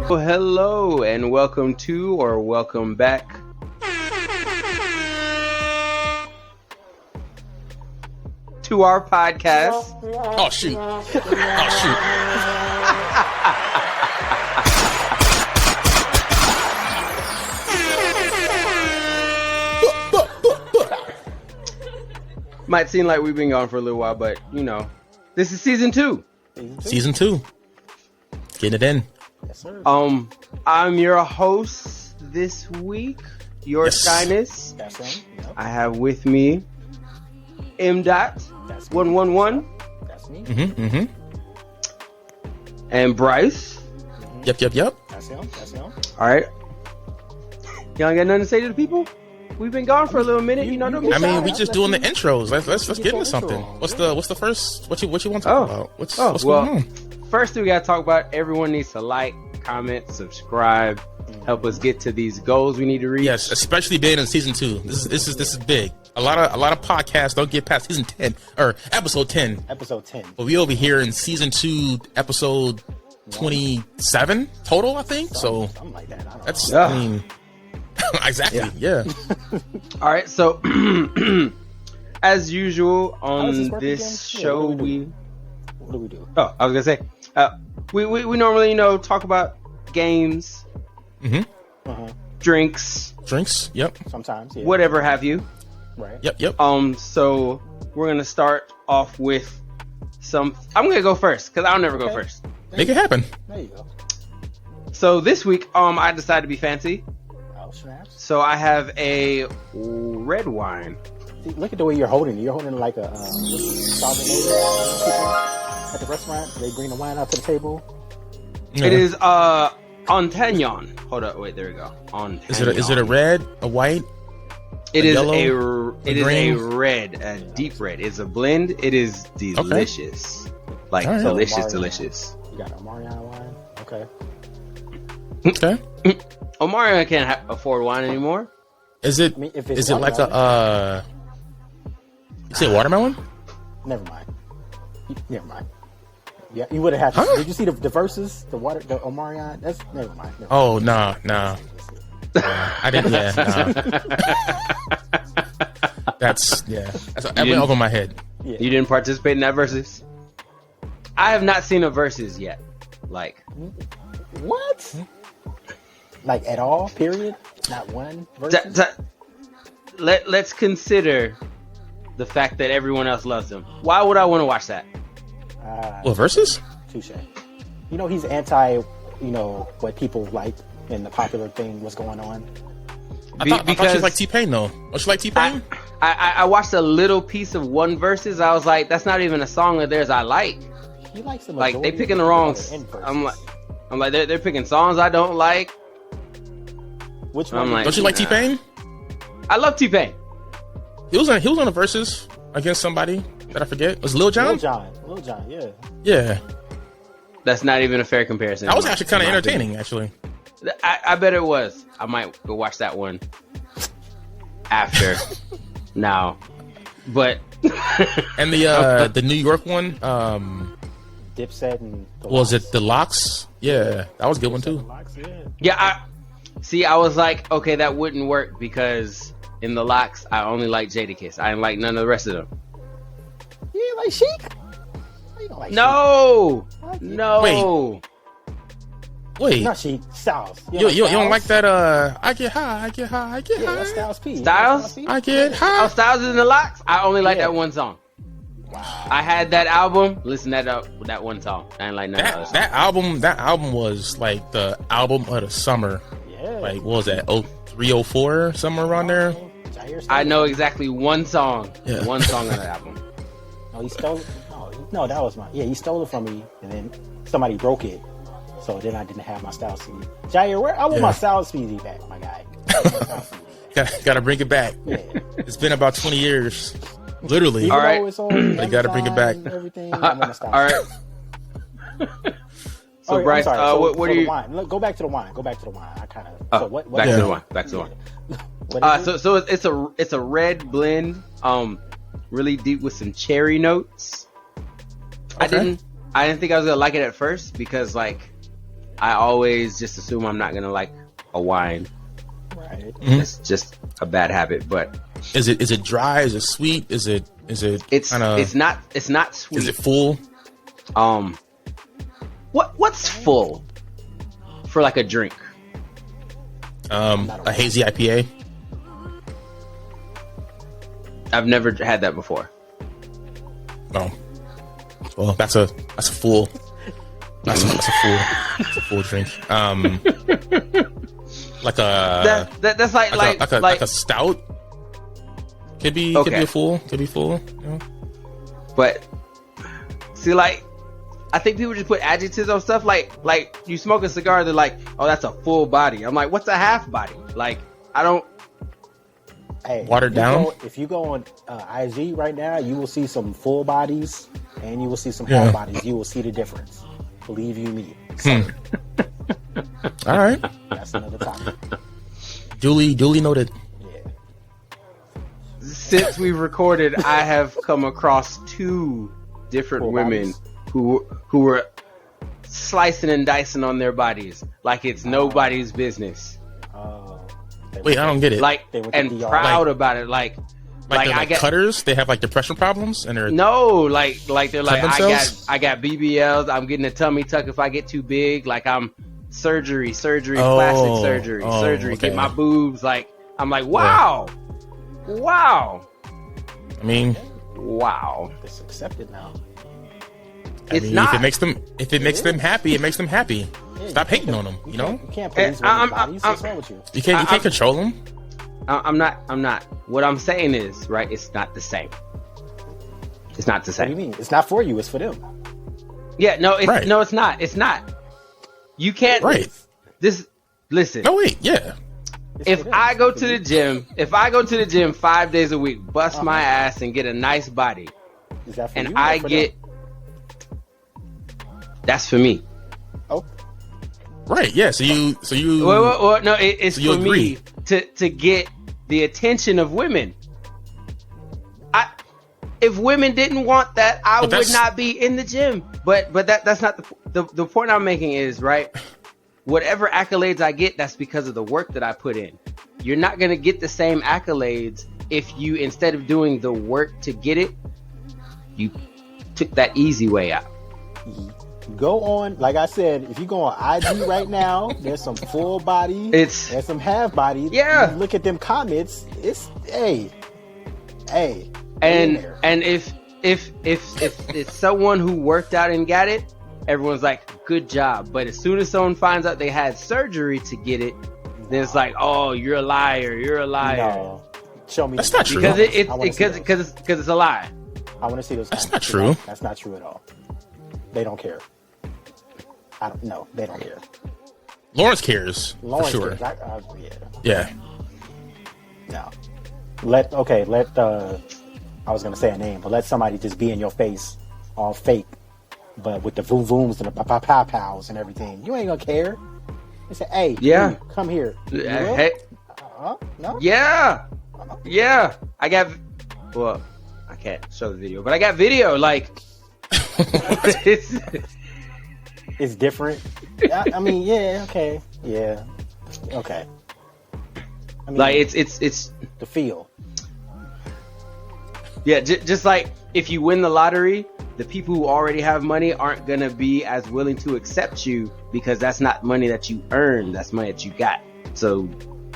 Well, hello and welcome to or welcome back to our podcast. Oh shoot! Oh shoot! Might seem like we've been gone for a little while, but you know, this is season 2. Season 2. Getting it in. Yes, sir. I'm your host this week, your Shyness. That's right. Yep. I have with me M.111 That's me. and Bryce. Yep. That's him. All right, y'all got nothing to say to the people? We've been gone for a little minute, you know. Don't be I mean, shy. we just doing the intros. Let's get into something. What's the first? What you want to talk about? What's going on? First, we gotta talk about everyone needs to like, comment, subscribe, help us get to these goals we need to reach. Yes, especially being in season 2. This is big. A lot of podcasts don't get past season 10 or episode 10. Episode 10. But we over here in season 2, episode 27 total, I think. So Something like that. I don't that's know. I mean, exactly. Yeah. All right, so as usual How does on work this again? show, What do we do? Oh, I was gonna say, we normally talk about games, drinks, Yep. Sometimes, yeah. whatever have you. Right. Yep. So we're gonna start off with some. I'm gonna go first because I'll never go first. Make it happen. There you go. So this week, I decided to be fancy. Oh, snaps. So I have a red wine. See, look at the way you're holding it. You're holding it like a Chardonnay at the restaurant. They bring the wine out to the table. Yeah. It is Antagnon. Hold up, wait, there we go. Antagnon. Is it a red, a white? It is yellow, a red, a deep red. It's a blend. It is delicious. Like All right. delicious, Omarion. delicious. You got Omarion wine. Okay. Okay. Omarion can't afford wine anymore. Is it? I mean, if it's Is it like watermelon- You say watermelon? Never mind. Never mind. Yeah, you would have had. Huh? Did you see the verses? The Omarion. That's never mind. Oh no. I didn't. Yeah. That's I went over my head. Yeah. You didn't participate in that versus. I have not seen a versus yet. Like What? Like at all? Period. Not one t- versus. t- let's consider the fact that everyone else loves them. Why would I want to watch that? Well, versus. Touche. You know he's anti. You know what people like and the popular thing. What's going on? I thought she because- was like T-Pain though. Oh, she like T-Pain? I watched a little piece of one versus. I was like, that's not even a song of theirs I like. He likes the Like they majority picking the of wrong. people that are in I'm verses. like they're picking songs I don't like. Which I'm one? like- Don't you like Nah. T-Pain? I love T-Pain. He was on a versus against somebody that I forget. Was it Lil Jon? Lil Jon. Yeah. Yeah. That's not even a fair comparison. That was actually kind of in my entertaining, actually. opinion. I bet it was. I might go watch that one after now, but And the New York one, Dipset and. The was Lox. it the Locks? Yeah, that was a good one too. Lox, yeah. yeah. I was like, okay, that wouldn't work because in the Locks, I only like Jadakiss. I didn't like none of the rest of them. You ain't like Chic? How you don't like No, Chic? no. Wait, Not Chic. Styles. you don't Styles? like that? I get high, I get high, I get Yeah, high. that's Styles P. Styles? I get Oh, high. Styles is in the Locks. I only like Yeah. that one song. Wow. I had that album. Listen to that one song. I didn't like none of the other songs. That album was like the album of the summer. Yeah. Like what was that? 03, 04, somewhere around there. Jair I stole know it. exactly one song. Yeah. One song on the album. No, he stole it. No, that was mine. Yeah, he stole it from me, and then somebody broke it. So then I didn't have my Styles CD. Jair, I want my Styles CD back, my guy. I want my Styles CD back. Gotta bring it back. Yeah. It's been about 20 years, literally. Even All right. though it's on They gotta bring it back. Amazon and everything, I want my Styles All CD. right. So Oh, I'm Bryce, sorry. what so are you? the wine. Look, go back to the wine. I kind of. Oh, so what? back Yeah. to the one. Back to the one. What is it? So it's a red blend. Really deep with some cherry notes. Okay. I didn't think I was gonna like it at first because like I always just assume I'm not gonna like a wine. Right. It's just a bad habit. But is it dry? Is it sweet? Is it it's kinda, it's not sweet. Is it full? What's full for like a drink? A hazy IPA. I've never had that before. Oh, well, that's a full. That's a full drink. Like a that's like a stout. Could be a full. Could be full. You know? But see, like, I think people just put adjectives on stuff. Like you smoke a cigar, they're like, "Oh, that's a full body." I'm like, "What's a half body?" Like, I don't. Hey, watered down. If you go on IG right now, you will see some full bodies and you will see some half bodies. You will see the difference. Believe you me. So, all right. That's another topic. Duly noted. Yeah. Since we've recorded, I have come across 2 different full women bodies. who were slicing and dicing on their bodies like it's nobody's business. Wait, I don't get it. Like, and proud about it. Like I get cutters. They have like depression problems, and they're like they're like, I got BBLs. I'm getting a tummy tuck if I get too big. Like, I'm surgery, plastic surgery. Okay. Get my boobs. Like, I'm like, wow. I mean, wow. It's accepted now. It's not. If it makes them happy, it makes them happy. Yeah, Stop hating on them. You know, you can't police women's bodies. What's wrong with you? You can't control them. I'm not. What I'm saying is, right, it's not the same. It's not the What do you same. mean? It's not for you. It's for them. Yeah, no, it's Right. no, it's not. It's not. You can't. Right. Listen. No, wait. Yeah. It's If for them. I go to the gym 5 days a week, bust my ass and get a nice body, Is that for and you or I for get, that's for me. them? Oh, Right. Yeah. So you. Well, no, it's So you for agree. me to get the attention of women. If women didn't want that, I would not be in the gym. But that's not the point I'm making is, right, whatever accolades I get, that's because of the work that I put in. You're not going to get the same accolades if you, instead of doing the work to get it, you took that easy way out. go on. Like I said, if you go on IG right now, there's some full body. There's some half body. Yeah. You look at them comments. It's hey. And if it's someone who worked out and got it, everyone's like, good job. But as soon as someone finds out they had surgery to get it, then it's like, oh, you're a liar. No. Show me. That's not true. Because it's a lie. I want to see those. That's comments. not true. That's not true at all. They don't care. They don't care. Lawrence cares for sure. Cares. Yeah. No. Let I was gonna say a name, but let somebody just be in your face, all fake, but with the voom vooms and the pow pows and everything. You ain't gonna care. They say, "Hey, you, come here." Hey, no. yeah. I can't show the video, but I got video. Like, it's different. I mean, yeah, okay, yeah, okay. I mean, like it's the feel. Yeah, just like if you win the lottery, the people who already have money aren't gonna be as willing to accept you because that's not money that you earned. That's money that you got. So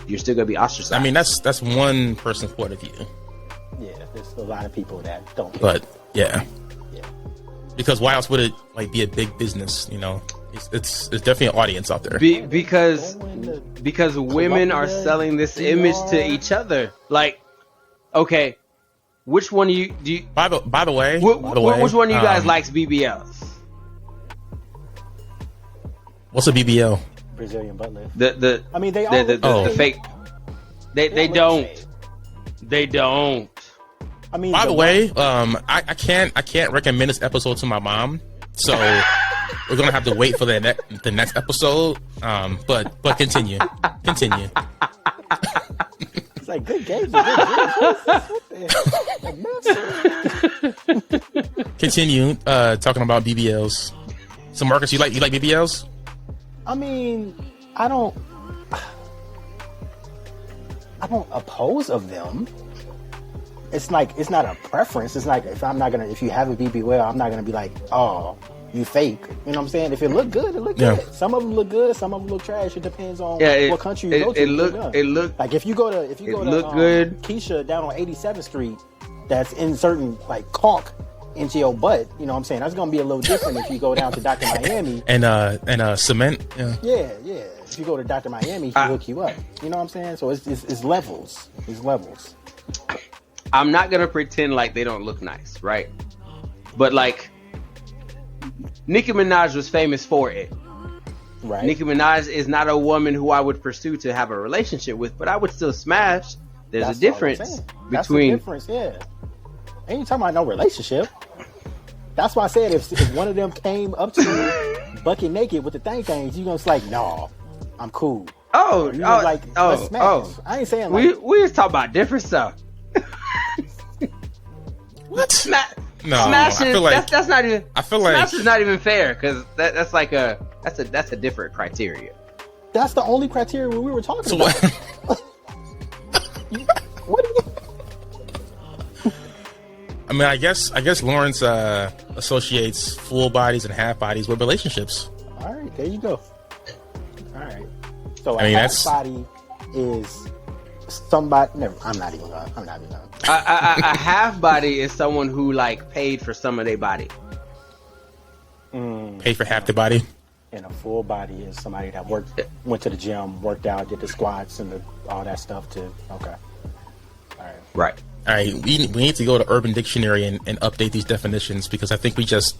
you're still gonna be ostracized. I mean, that's one person's point of view. Yeah, there's a lot of people that don't. But yeah. Because why else would it be a big business? You know, it's definitely an audience out there. Because women are selling this image to each other. Like, okay, which one do you? By the way, which one of you guys likes BBLs? What's a BBL? Brazilian butt lift. I mean, the fake. They don't. They don't. I mean, by the way, I can't recommend this episode to my mom, so we're gonna have to wait for the next episode. But continue. It's like good games. Continue talking about BBLs. So Marcus, you like BBLs? I mean, I don't oppose of them. It's like, it's not a preference. It's like, if you have a BBL, I'm not gonna be like, oh, you fake. You know what I'm saying? If it look good, it look good. Some of them look good, some of them look trash. It depends on what country you go to. It look like if you go to good. Keisha down on 87th Street, that's inserting like caulk into your butt. You know what I'm saying? That's gonna be a little different if you go down to Dr. Miami and cement. Yeah. If you go to Dr. Miami, he'll hook you up. You know what I'm saying? So it's levels. It's levels. I'm not gonna pretend like they don't look nice, right? But like, Nicki Minaj was famous for it. Right. Nicki Minaj is not a woman who I would pursue to have a relationship with, but I would still smash. There's a difference between. That's the difference, yeah. Ain't you talking about no relationship? That's why I said if one of them came up to you bucket naked with the things, you gonna like, no, I'm cool. Let's smash. I ain't saying like we just talk about different stuff. What? Smash is, that's not even. I feel like smash is not even fair because that's a different criteria. That's the only criteria we were talking about. What do you? I mean, I guess Lawrence associates full bodies and half bodies with relationships. All right, there you go. All right. So half body is somebody. Never. I'm not even gonna. A half body is someone who like paid for some of their body. Paid for half the body. And a full body is somebody that went to the gym, worked out, did the squats and all that stuff too. Okay. Right. All right. We need to go to Urban Dictionary and update these definitions because I think we just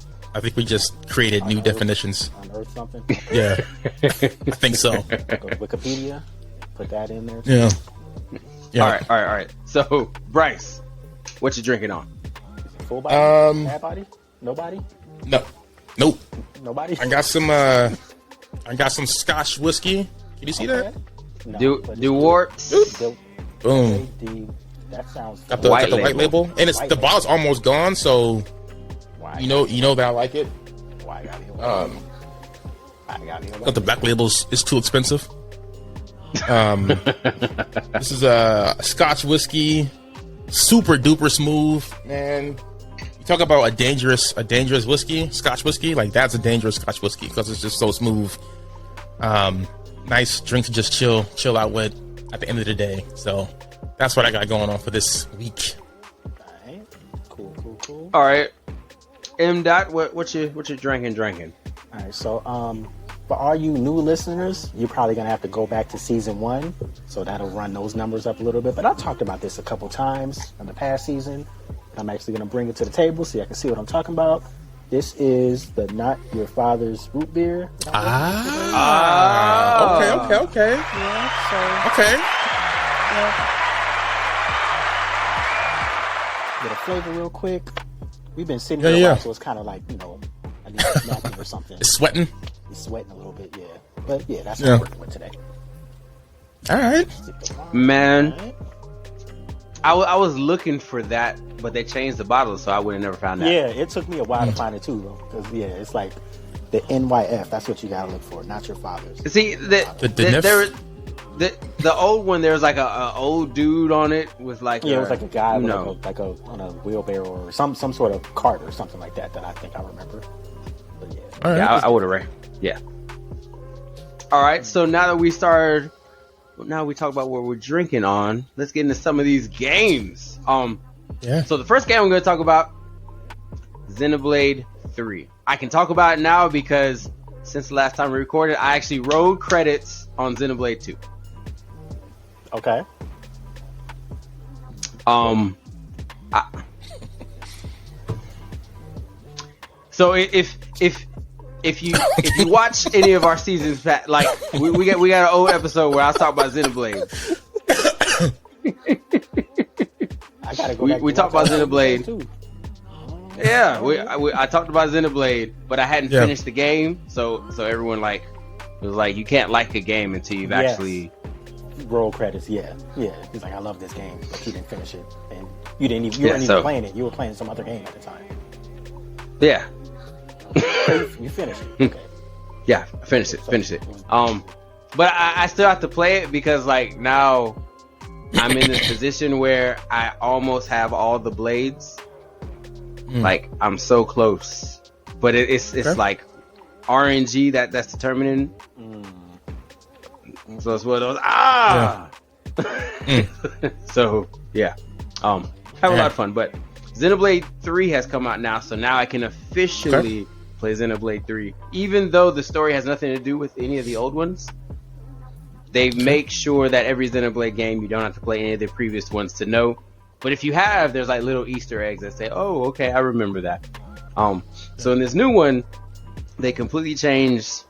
created new definitions. Unearth something. Yeah. I think so. Go to Wikipedia. Put that in there. Yeah. All right. So, Bryce, what you drinking on? Is it full body? Half body? Nobody? No. Nope. Nobody? I got some Scotch whiskey. Can you see that? No, Dewart. Boom. That sounds got the white label. And it's the bottle's almost gone, so you know that I like it. Why got it? But the black labels is too expensive. This is a Scotch whiskey, super duper smooth, man. You talk about a dangerous whiskey, Scotch whiskey, like that's a dangerous Scotch whiskey because it's just so smooth. Nice drink to just chill out with at the end of the day. So that's what I got going on for this week. All right. Cool. All right, M. Dot, what you drinking? All right, so for all you new listeners, you're probably gonna have to go back to season 1, so that'll run those numbers up a little bit. But I talked about this a couple times in the past season. I'm actually gonna bring it to the table so you can see what I'm talking about. This is the Not Your Father's root beer. Okay. Yeah, okay. Get a flavor real quick. We've been sitting here a while, so it's kind of like, I need a napkin or something. It's sweating. It's sweating a little bit, yeah. But yeah, that's what I'm working with today. All right. Man, I was looking for that, but they changed the bottle, so I would have never found that. Yeah, it took me a while to find it too, though. Because it's like the NYF. That's what you gotta look for, not your father's. See, the old one, there was like a old dude on it with like it was like a guy with like a on a wheelbarrow or some sort of cart or something like that I think I remember. But yeah, all right. I would have read. Yeah. All right. So now that we talk about what we're drinking on, let's get into some of these games. So the first game I'm going to talk about, Xenoblade 3. I can talk about it now because since the last time we recorded, I actually wrote credits on Xenoblade 2. Okay. So if you watch any of our seasons, like we got an old episode where I was talking about Xenoblade. I gotta go back. We talked about Xenoblade too. Yeah, I talked about Xenoblade, but I hadn't finished the game, so everyone it was like you can't like a game until you've actually roll credits. Yeah. He's like, I love this game, but you didn't finish it, and you weren't even playing it. You were playing some other game at the time. Yeah. You finished it. Okay. Yeah, I finished it. But I still have to play it because like now I'm in this position where I almost have all the blades. Like I'm so close, but it's like RNG that's determining. So it's one of those So yeah, have a lot of fun. But Xenoblade 3 has come out now, so now I can officially play Xenoblade 3, even though the story has nothing to do with any of the old ones. They make sure that every Xenoblade game you don't have to play any of the previous ones to know. But if you have, there's like little Easter eggs that say, "Oh, okay, I remember that." So in this new one, they completely changed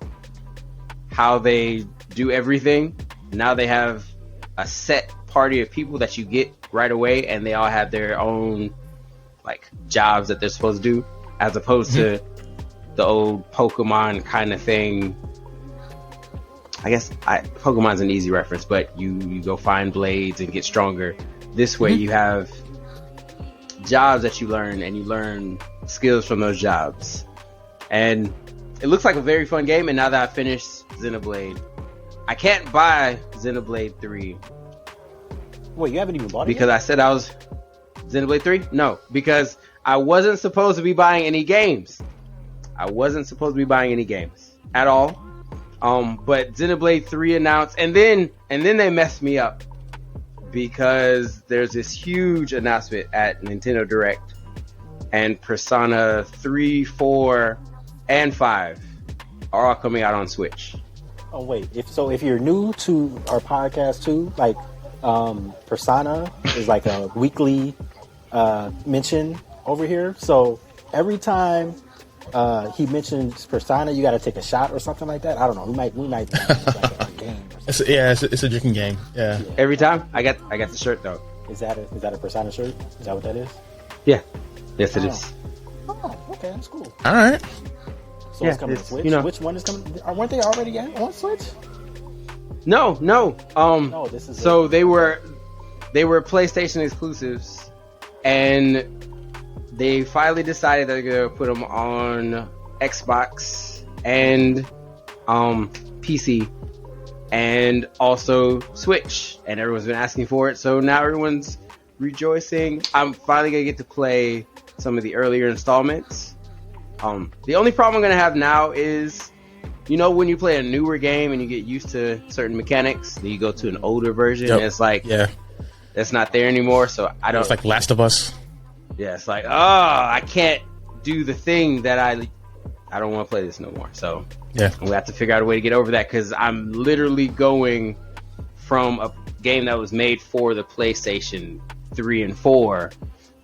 how they do everything. Now they have a set party of people that you get right away, and they all have their own like jobs that they're supposed to do, as opposed to the old Pokemon kind of thing. I guess Pokemon's an easy reference, but you go find blades and get stronger. This way you have jobs that you learn, and you learn skills from those jobs. And it looks like a very fun game. And now that I finished Xenoblade, I can't buy Xenoblade 3. Wait, you haven't even bought it because yet? I said I was Xenoblade 3? No, because I wasn't supposed to be buying any games. I wasn't supposed to be buying any games at all. But Xenoblade 3 announced, and then they messed me up because there's this huge announcement at Nintendo Direct, and Persona 3, 4, and 5 are all coming out on Switch. Oh wait, if you're new to our podcast too, like Persona is like a weekly mention over here. So every time he mentions Persona, you got to take a shot or something like that. I don't know. We might like a game. Or something. It's a drinking game. Yeah. Every time I got the shirt though. Is that a Persona shirt? Is that what that is? Yeah. Yes, it is. Oh, okay, that's cool. All right. So it's coming to Switch. You know, which one is coming? Weren't they already on Switch? No. No, this is so they were PlayStation exclusives, and they finally decided they're gonna put them on Xbox and PC and also Switch, and everyone's been asking for it, so now everyone's rejoicing. I'm finally gonna get to play some of the earlier installments. The only problem I'm gonna have now is, you know, when you play a newer game and you get used to certain mechanics, then you go to an older version, and it's like, that's not there anymore. So I don't. It's like Last of Us. Yeah, it's like, I can't do the thing that I don't want to play this no more. So we have to figure out a way to get over that, because I'm literally going from a game that was made for the PlayStation 3 and 4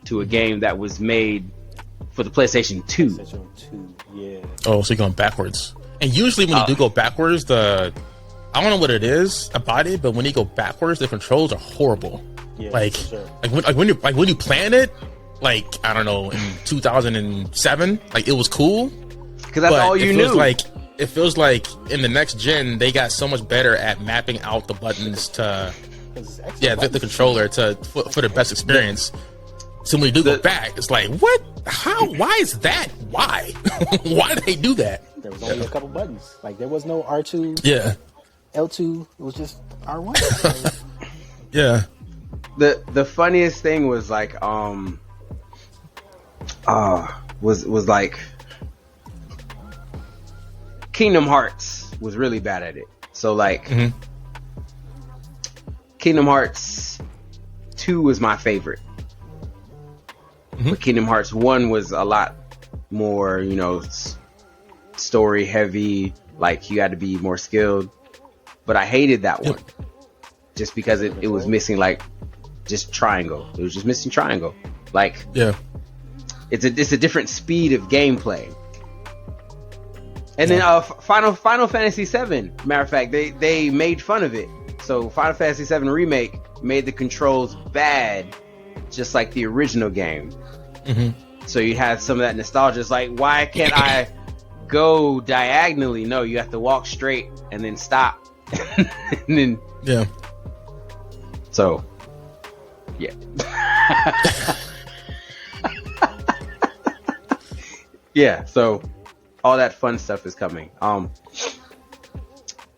to a game that was made for the PlayStation 2. PlayStation 2, yeah. Oh, so you're going backwards. And usually when you do go backwards, I don't know what it is about it, but when you go backwards, the controls are horrible. Yeah, like, sure. when you plan it, like, I don't know, in 2007, like, it was cool. Because that's all you knew. It feels like in the next gen, they got so much better at mapping out the buttons to, the controller for the best experience. So when you do go back, it's like, what? How? Why is that? Why? Why did they do that? There was only a couple buttons. Like, there was no R2. Yeah. L2. It was just R1. Yeah. The funniest thing was like, was like Kingdom Hearts was really bad at it. So like, Kingdom Hearts 2 was my favorite. But Kingdom Hearts 1 was a lot more, you know, story heavy. Like, you had to be more skilled. But I hated that one just because it was missing, like, just triangle. It was just missing triangle. Like, it's a different speed of gameplay. And then Final Fantasy VII, matter of fact, they made fun of it. So Final Fantasy VII Remake made the controls bad, just like the original game. So you have some of that nostalgia. It's like, why can't I go diagonally? No, you have to walk straight and then stop. And then so so all that fun stuff is coming.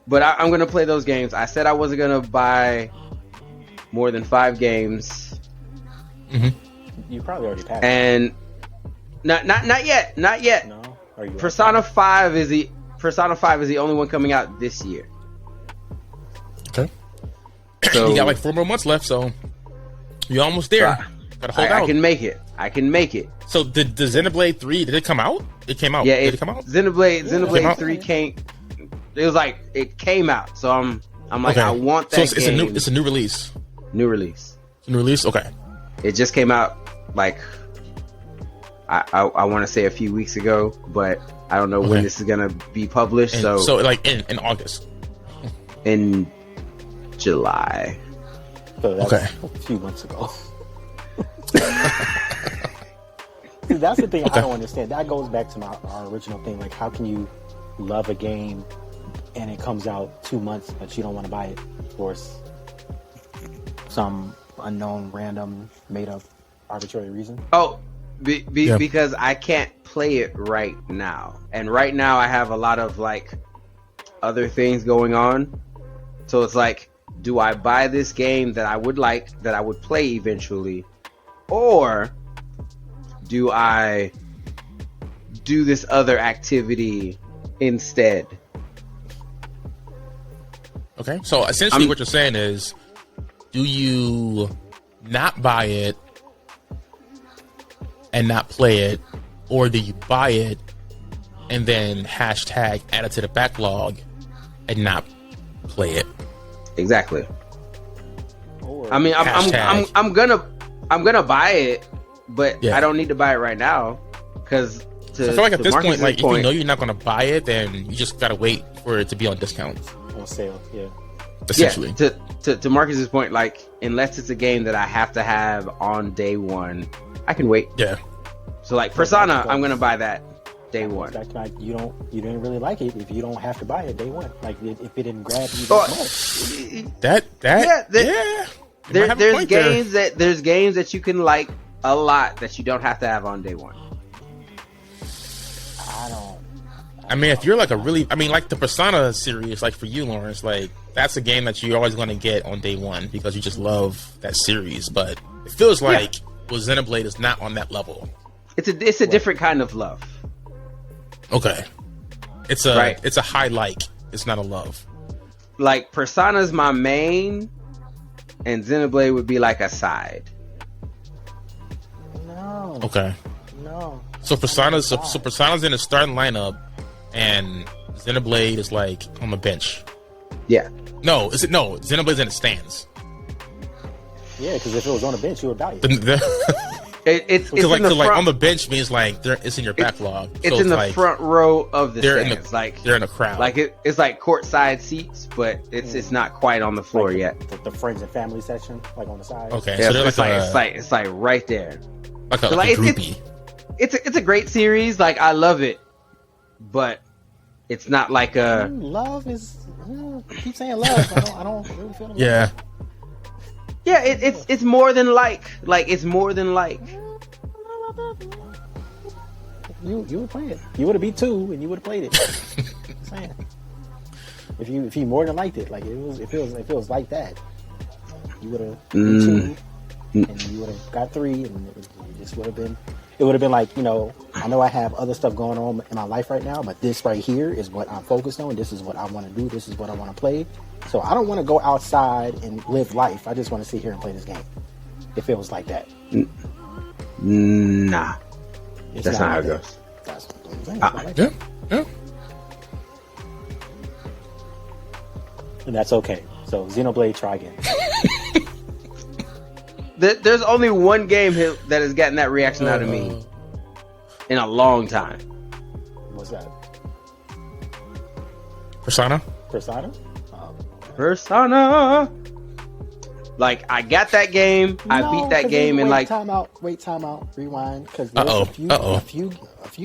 But I'm gonna play those games. I said I wasn't gonna buy more than 5 games. You probably already passed. And not yet. No, are you Persona 5 is the only one coming out this year. Okay. So you got like 4 more months left, so you're almost there. Gotta hold out. I can make it. So did the Xenoblade 3, did it come out? It came out. Yeah, did it come out? Xenoblade 3 came. It was like it came out, so I'm like, okay. I want that. So it's a new release. New release. Okay. It just came out like I want to say a few weeks ago, but I don't know when this is gonna be published. So like in August. In July. So that's a few months ago. See, that's the thing I don't understand. That goes back to our original thing. Like, how can you love a game and it comes out 2 months, but you don't want to buy it for some unknown, random, made-up, arbitrary reason? Oh, because I can't play it right now. And right now I have a lot of, like, other things going on. So it's like, do I buy this game that I would like, that I would play eventually? Or do I do this other activity instead? Okay, so essentially what you're saying is, do you not buy it and not play it, or do you buy it and then hashtag add it to the backlog and not play it? Exactly. I mean, I'm gonna buy it, but I don't need to buy it right now because I feel like at this point, like, if you know you're not gonna buy it, then you just gotta wait for it to be on discount. On sale, yeah. Essentially. Yeah, to Marcus's point, like, unless it's a game that I have to have on day one, I can wait. Yeah. So like Persona, I'm gonna buy that day one. Like, you didn't really like it if you don't have to buy it day one. Like, if it didn't grab you that much. There's games that you can like a lot that you don't have to have on day one. I mean, if you're like like the Persona series, like for you, Lawrence, like that's a game that you're always going to get on day one because you just love that series. But it feels like Xenoblade is not on that level. It's a different kind of love. Okay, it's a high like. It's not a love. Like Persona's my main, and Xenoblade would be like a side. No. Okay. No. So Persona's in the starting lineup, and Xenoblade is like on the bench. Yeah. No, Xenoblade's in the stands. Yeah, because if it was on the bench, you would buy it. It's like, in the front, on the bench means like it's in your backlog. It's in the like, front row of the stands. They're in the crowd. Like it's like courtside seats, but it's not quite on the floor like yet. The friends and family section, like on the side. Okay, yeah, so it's like right there. Like a groupie. It's a great series. Like I love it, but it's not like a love is. Keep saying love. I don't really feel it. Yeah. Yeah, it's more than like it's more than like. You would play it. You would have beat 2 and you would have played it. Saying. If you more than liked it, like if it was like that, you would have beat 2 and you would have got 3 and it just would have been. It would have been like, I know I have other stuff going on in my life right now, but this right here is what I'm focused on. This is what I want to do. This is what I want to play. So I don't want to go outside and live life. I just want to sit here and play this game. If it was like that. Nah. That's not how it goes. That's like that. Yeah. And that's okay. So Xenoblade, try again. There's only one game that has gotten that reaction out of me in a long time. What's that? Persona? Persona. Like I got that game, I beat that game, and like time out, rewind, because a few.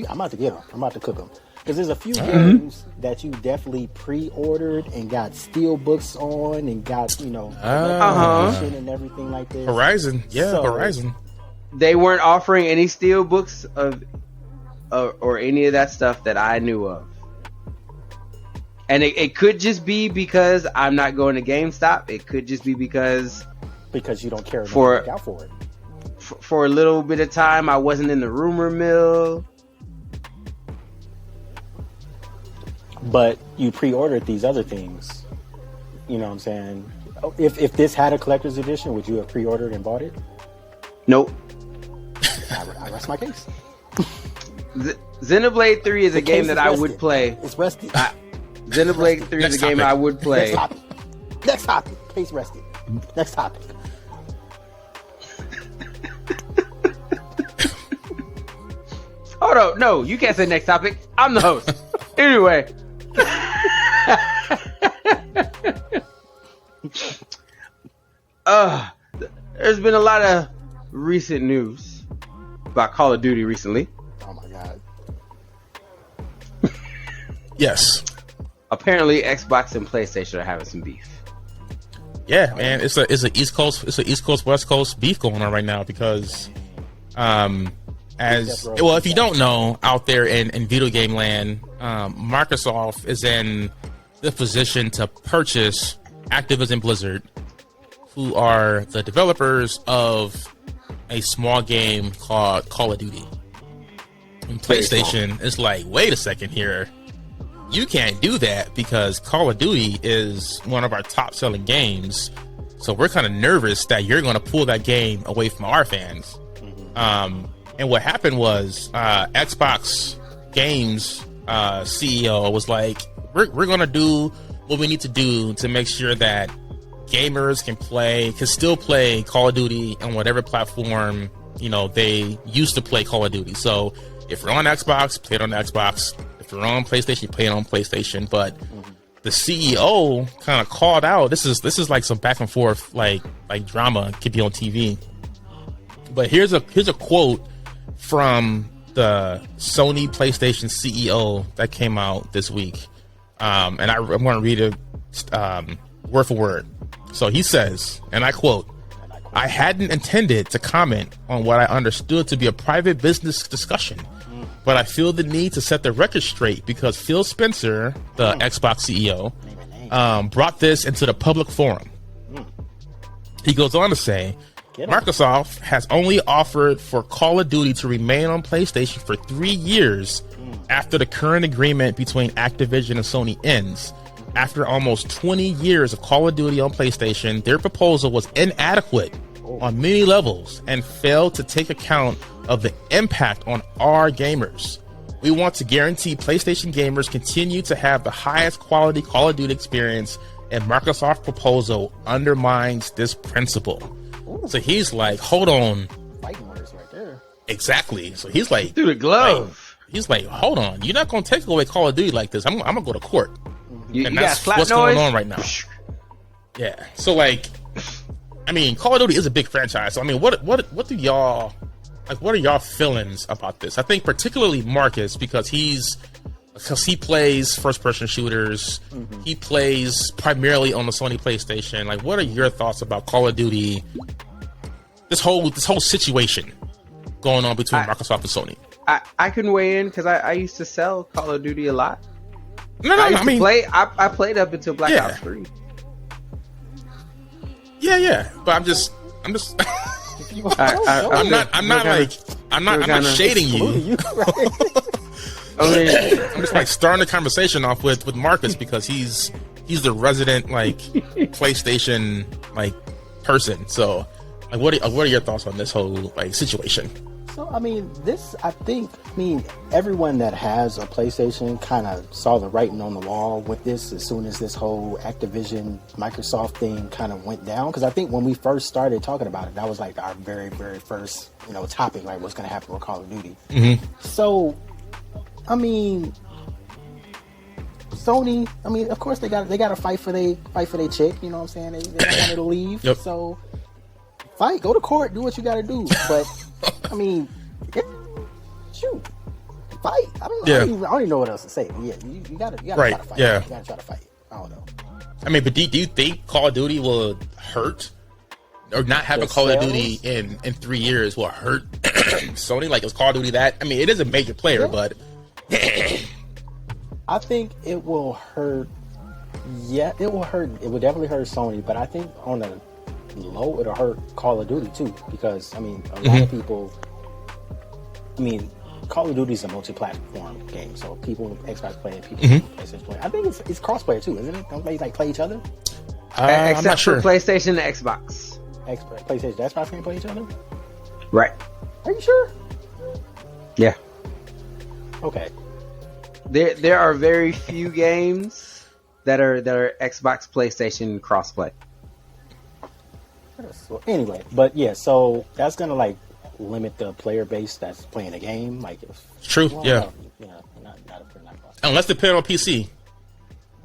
I'm about to get them. I'm about to cook them. Because there's a few games that you definitely pre-ordered and got steel books on and got, and everything like this. Horizon. Yeah, so, Horizon. They weren't offering any steel books of or any of that stuff that I knew of. And it could just be because I'm not going to GameStop. It could just be because you don't care enough to look out for it. For a little bit of time, I wasn't in the rumor mill. But you pre-ordered these other things. You know what I'm saying? If this had a collector's edition, would you have pre-ordered and bought it? Nope. I rest my case. Xenoblade 3 is a game that I would play. It's rested. Xenoblade 3 is a game I would play. Next topic. Case rested. Next topic. Hold on. No, you can't say next topic. I'm the host. Anyway. There's been a lot of recent news about Call of Duty recently. Oh my god. Yes. Apparently, Xbox and PlayStation are having some beef. Yeah, man, it's a East Coast West Coast beef going on right now because, if you don't know out there in video game land, Microsoft is in the position to purchase Activision Blizzard, who are the developers of a small game called Call of Duty. And PlayStation is like, wait a second here. You can't do that because Call of Duty is one of our top selling games. So we're kind of nervous that you're going to pull that game away from our fans. Mm-hmm. And what happened was Xbox Games CEO was like, we're going to do what we need to do to make sure that gamers can still play Call of Duty on whatever platform, they used to play Call of Duty. So if you're on Xbox, play it on Xbox. If you're on PlayStation, you play it on PlayStation. But the CEO kind of called out. This is like some back and forth like drama. Could be on TV. But here's a quote from the Sony PlayStation CEO that came out this week, and I'm going to read it word for word. So he says, and I quote, "I hadn't intended to comment on what I understood to be a private business discussion, but I feel the need to set the record straight because Phil Spencer, the Xbox CEO, brought this into the public forum." He goes on to say, Microsoft has only offered for Call of Duty to remain on PlayStation for 3 years after the current agreement between Activision and Sony ends. After almost 20 years of Call of Duty on PlayStation, their proposal was inadequate on many levels and failed to take account of the impact on our gamers. We want to guarantee PlayStation gamers continue to have the highest quality Call of Duty experience, and Microsoft's proposal undermines this principle. So he's like, hold on. Fighting words right there. Exactly. So he's like, through the glove. He's like, hold on. You're not going to take away Call of Duty like this. I'm going to go to court. And that's what's going on right now. Yeah. So Call of Duty is a big franchise. So what do y'all what are y'all feelings about this? I think particularly Marcus, because he plays first person shooters. Mm-hmm. He plays primarily on the Sony PlayStation. What are your thoughts about Call of Duty? This whole situation going on between Microsoft and Sony. I can weigh in because I used to sell Call of Duty a lot. I played up until Black Ops 3. Yeah. But I'm not shading you. I'm just starting the conversation off with Marcus because he's the resident PlayStation person. So what are your thoughts on this whole situation? So everyone that has a PlayStation kind of saw the writing on the wall with this as soon as this whole Activision Microsoft thing kind of went down. Because I think when we first started talking about it, that was our very, very first topic, what's going to happen with Call of Duty. Mm-hmm. So, Sony, of course they got to fight for their chick. You know what I'm saying? They wanted to leave. Yep. So fight, go to court, do what you got to do. But shoot, fight. I don't know. Yeah. I don't even know what else to say. But yeah, you gotta try to fight. Yeah. You gotta try to fight. I don't know. But do you think Call of Duty will hurt or not having Call of Duty in 3 years will hurt Sony. Like, is Call of Duty that? I mean, it is a major player, but I think it will hurt. Yeah, it will hurt. It will definitely hurt Sony, but I think on the low, it'll hurt Call of Duty too, because I mean, a lot of people. I mean, Call of Duty is a multi-platform game, so people with Xbox play it, people with PlayStation play. I think it's cross-player too, isn't it? Don't they like play each other? Except for sure. PlayStation and Xbox. PlayStation, Xbox can't play each other. Right? Are you sure? Yeah. Okay. There are very few games that are Xbox, PlayStation crossplay. So anyway, but yeah, so that's gonna like limit the player base that's playing the game. Like, if, true, yeah. Not unless they play it on PC.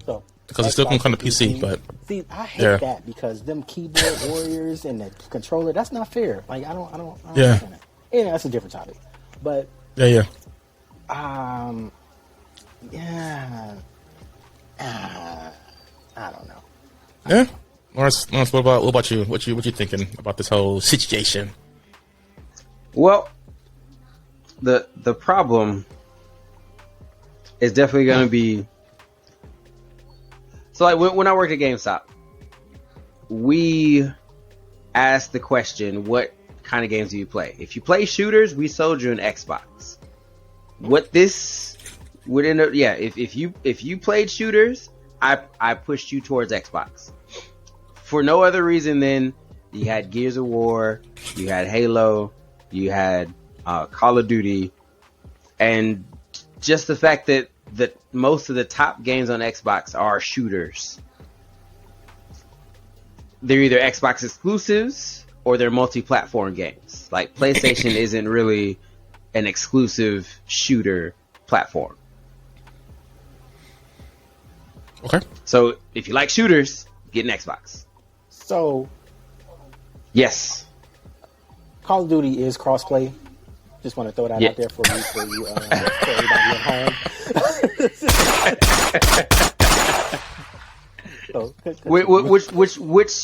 So because it still can come to PC, but see, I hate that because them keyboard warriors and the controller. That's not fair. Like, I don't understand that. Anyway, that's a different topic. But yeah. I don't know. Yeah, Lawrence, what about you? What you thinking about this whole situation? Well, the problem is definitely going to be. So, like when I worked at GameStop, we asked the question, "What kind of games do you play?" If you play shooters, we sold you an Xbox. What this would end up, if you played shooters, I pushed you towards Xbox for no other reason than you had Gears of War, you had Halo, you had Call of Duty, and just the fact that most of the top games on Xbox are shooters. They're either Xbox exclusives or they're multi-platform games. Like, PlayStation isn't really an exclusive shooter platform. Okay. So if you like shooters, get an Xbox. So yes, Call of Duty is crossplay. Just want to throw that out there for you, for everybody at home.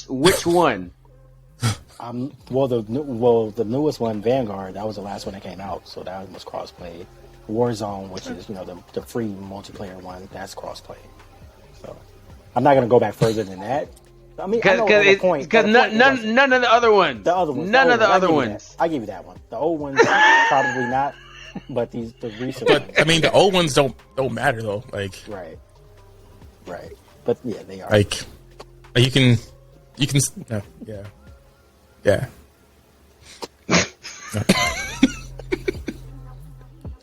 Which one? The newest one, Vanguard, that was the last one that came out, so that was crossplay. Warzone, which is the free multiplayer one, that's crossplay. So I'm not gonna go back further than that. I mean, because none of the other ones. None of the other ones. I give you that one. The old ones probably not, but the recent ones. But I mean, the old ones don't matter though. Like right. But yeah, they are. Like you can no, yeah.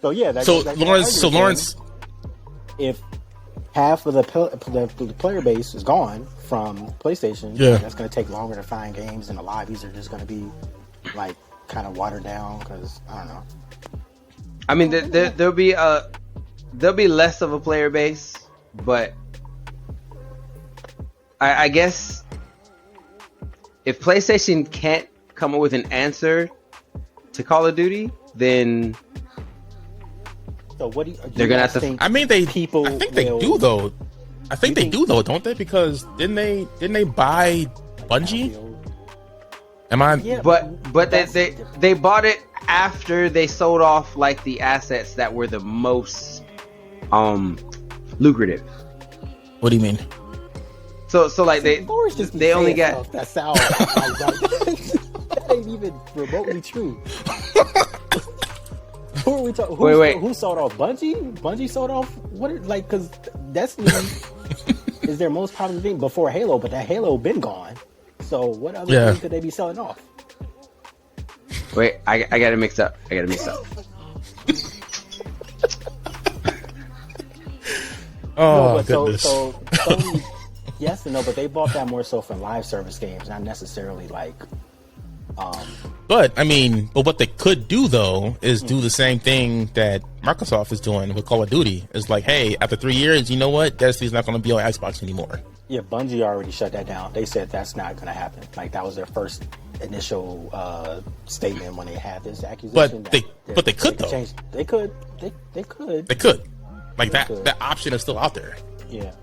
So yeah. Lawrence, if half of the player base is gone from PlayStation, that's going to take longer to find games, and the lobbies are just going to be like kind of watered down because I don't know. I mean, there'll be less of a player base, but I guess if PlayStation can't come up with an answer to Call of Duty, then so what do they're gonna have to. I mean, I think they do though. I think they do though, don't they? Because didn't they buy Bungie? Am I? Yeah, but they bought it after they sold off like the assets that were the most lucrative. What do you mean? So like they only got that sound. That ain't even remotely true. Who are we talking? Who sold off Bungie? Bungie sold off what? Because Destiny is their most popular thing before Halo, but that Halo been gone. So what other things could they be selling off? Wait, I got it mixed up. Oh, goodness. So Sony, yes and no, but they bought that more so for live service games, not necessarily like. But what they could do though is do the same thing that Microsoft is doing with Call of Duty. It's like, hey, after 3 years, you know what? Destiny's not going to be on Xbox anymore. Yeah, Bungie already shut that down. They said that's not going to happen. Like, that was their first initial statement when they had this accusation. But they could though. They could. Like that option is still out there. Yeah.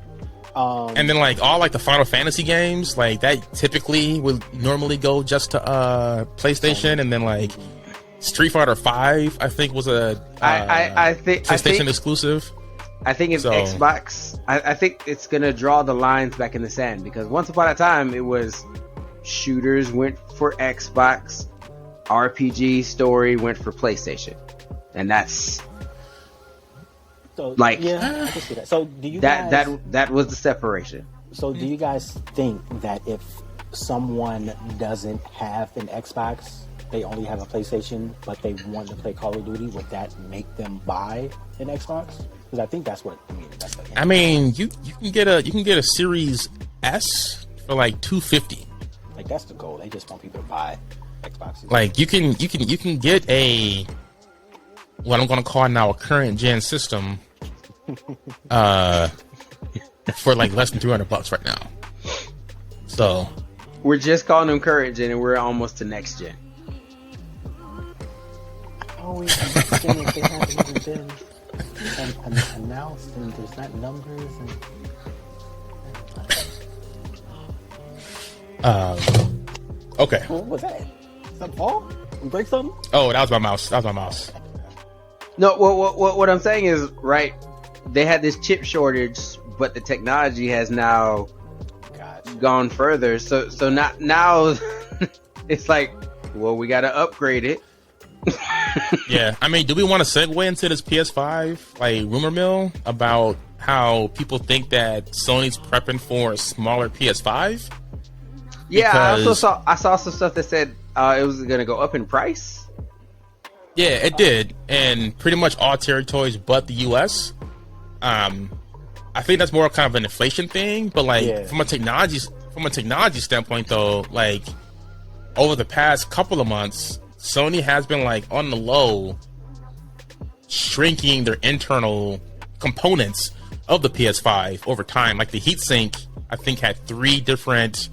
And then like all like the Final Fantasy games, like that typically would normally go just to PlayStation, and then like Street Fighter 5, I think was a PlayStation exclusive. I think it's Xbox. I think it's gonna draw the lines back in the sand, because once upon a time it was shooters went for Xbox, RPG story went for PlayStation, and that's so, like I can see that. So do you that was the separation. So do you guys think that if someone doesn't have an Xbox, they only have a PlayStation, but they want to play Call of Duty, would that make them buy an Xbox? Because I think that's what I mean. I mean, you can get a Series S for like $250. Like that's the goal. They just want people to buy Xboxes. Like you can get a what I'm going to call now a current gen system for like less than $300 right now. So we're just calling them current gen, and we're almost to next gen. Always gen if they haven't even been announced, and there's not numbers. Okay. What was that? Something fall? Break something? Oh, that was my mouse. No, what I'm saying is, right, they had this chip shortage, but the technology has now gone further. So now it's like, well, we got to upgrade it. Yeah, I mean, do we want to segue into this PS5 like rumor mill about how people think that Sony's prepping for a smaller PS5? Yeah, I saw some stuff that said it was going to go up in price. Yeah, it did, and pretty much all territories but the US. I think that's more kind of an inflation thing, but like from a technology standpoint, though, like over the past couple of months, Sony has been like on the low, shrinking their internal components of the PS5 over time. Like the heatsink, I think had 3 different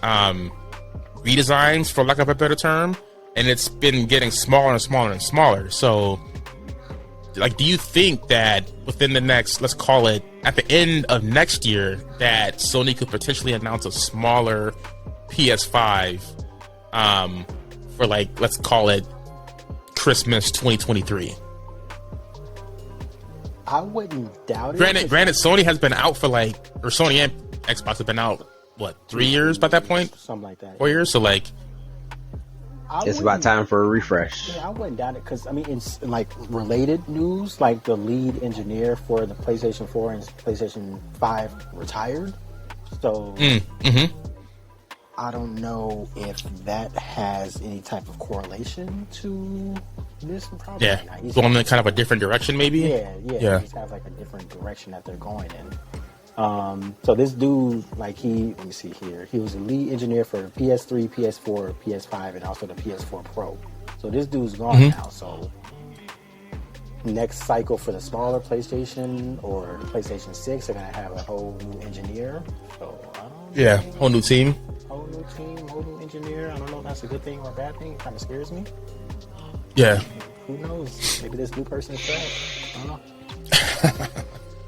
redesigns, for lack of a better term, and it's been getting smaller and smaller and smaller. So like, do you think that within the next, let's call it at the end of next year, that Sony could potentially announce a smaller PS5 for like, let's call it Christmas 2023? I wouldn't doubt it. Granted, Sony has been out for like, or Sony and Xbox have been out, what, 3 years by that point? Something like that. 4 years? So like, it's about time for a refresh. Yeah, I wouldn't doubt it, because I mean, in like related news, like the lead engineer for the PlayStation 4 and PlayStation 5 retired. So I don't know if that has any type of correlation to this. Probably not. He's going in kind of a different direction, maybe. Yeah. He just has like a different direction that they're going in. So this dude, like let me see here. He was the lead engineer for PS3, PS4, PS5, and also the PS4 Pro. So this dude's gone now. So next cycle for the smaller PlayStation or the PlayStation 6, they're gonna have a whole new engineer. So whole new team. Whole new engineer. I don't know if that's a good thing or a bad thing. It kind of scares me. Yeah. Who knows? Maybe this new person is trash. I don't know.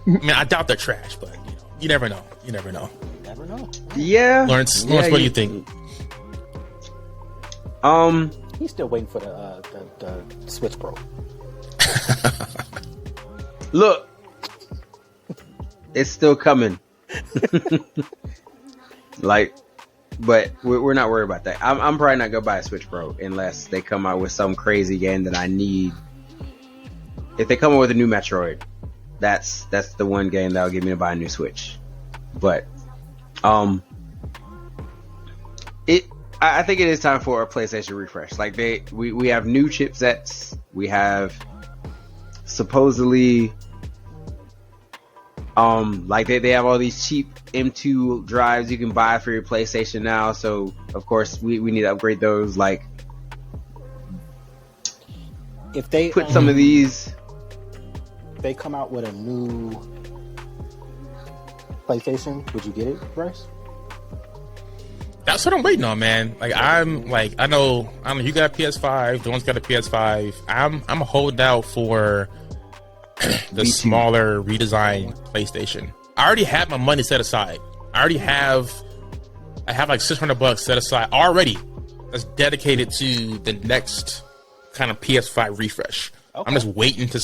I mean, I doubt they're trash, but you never know. You never know. Yeah. Lawrence, what do you think? He's still waiting for the Switch Pro. Look, it's still coming. Like, but we're not worried about that. I'm probably not gonna buy a Switch Pro unless they come out with some crazy game that I need. If they come out with a new Metroid, that's the one game that'll get me to buy a new Switch. But I think it is time for a PlayStation refresh. Like we have new chipsets. We have supposedly like they have all these cheap M2 drives you can buy for your PlayStation now. So of course we need to upgrade those. Like if they put some of these, they come out with a new PlayStation, would you get it, Bryce? That's what I'm waiting on, man. Like I know you got a PS5, Dawn's got a PS5. I'm a holdout for the smaller redesigned PlayStation. I already have my money set aside. I have like $600 set aside already. That's dedicated to the next kind of PS5 refresh. Okay. I'm just waiting to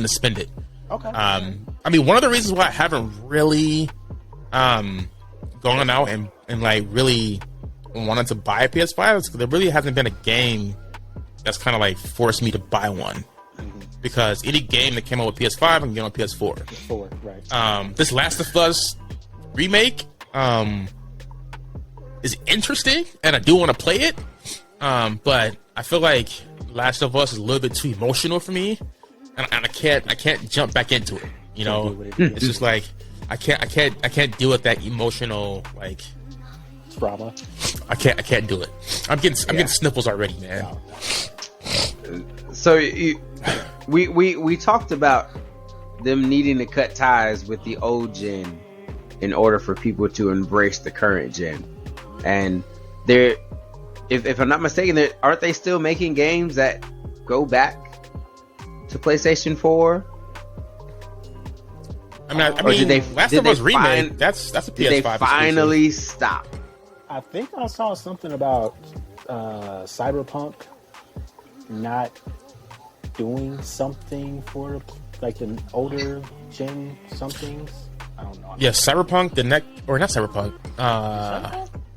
spend it. Okay. I mean, one of the reasons why I haven't really gone out and like really wanted to buy a PS5 is because there really hasn't been a game that's kind of like forced me to buy one. Mm-hmm. Because any game that came out with PS5, I can get on PS4. PS4, right. This Last of Us remake is interesting, and I do want to play it. But I feel like Last of Us is a little bit too emotional for me, and I can't jump back into it. You know, it's just like I can't deal with that emotional like trauma. I can't do it. I'm getting sniffles already, man. So we talked about them needing to cut ties with the old gen in order for people to embrace the current gen, and they're, if I'm not mistaken, aren't they still making games that go back to PlayStation 4? I mean, Last of Us remake, that's a PS5. Did they finally stop? I think I saw something about Cyberpunk not doing something for like the older gen somethings. I don't know. Yeah, Cyberpunk, not Cyberpunk.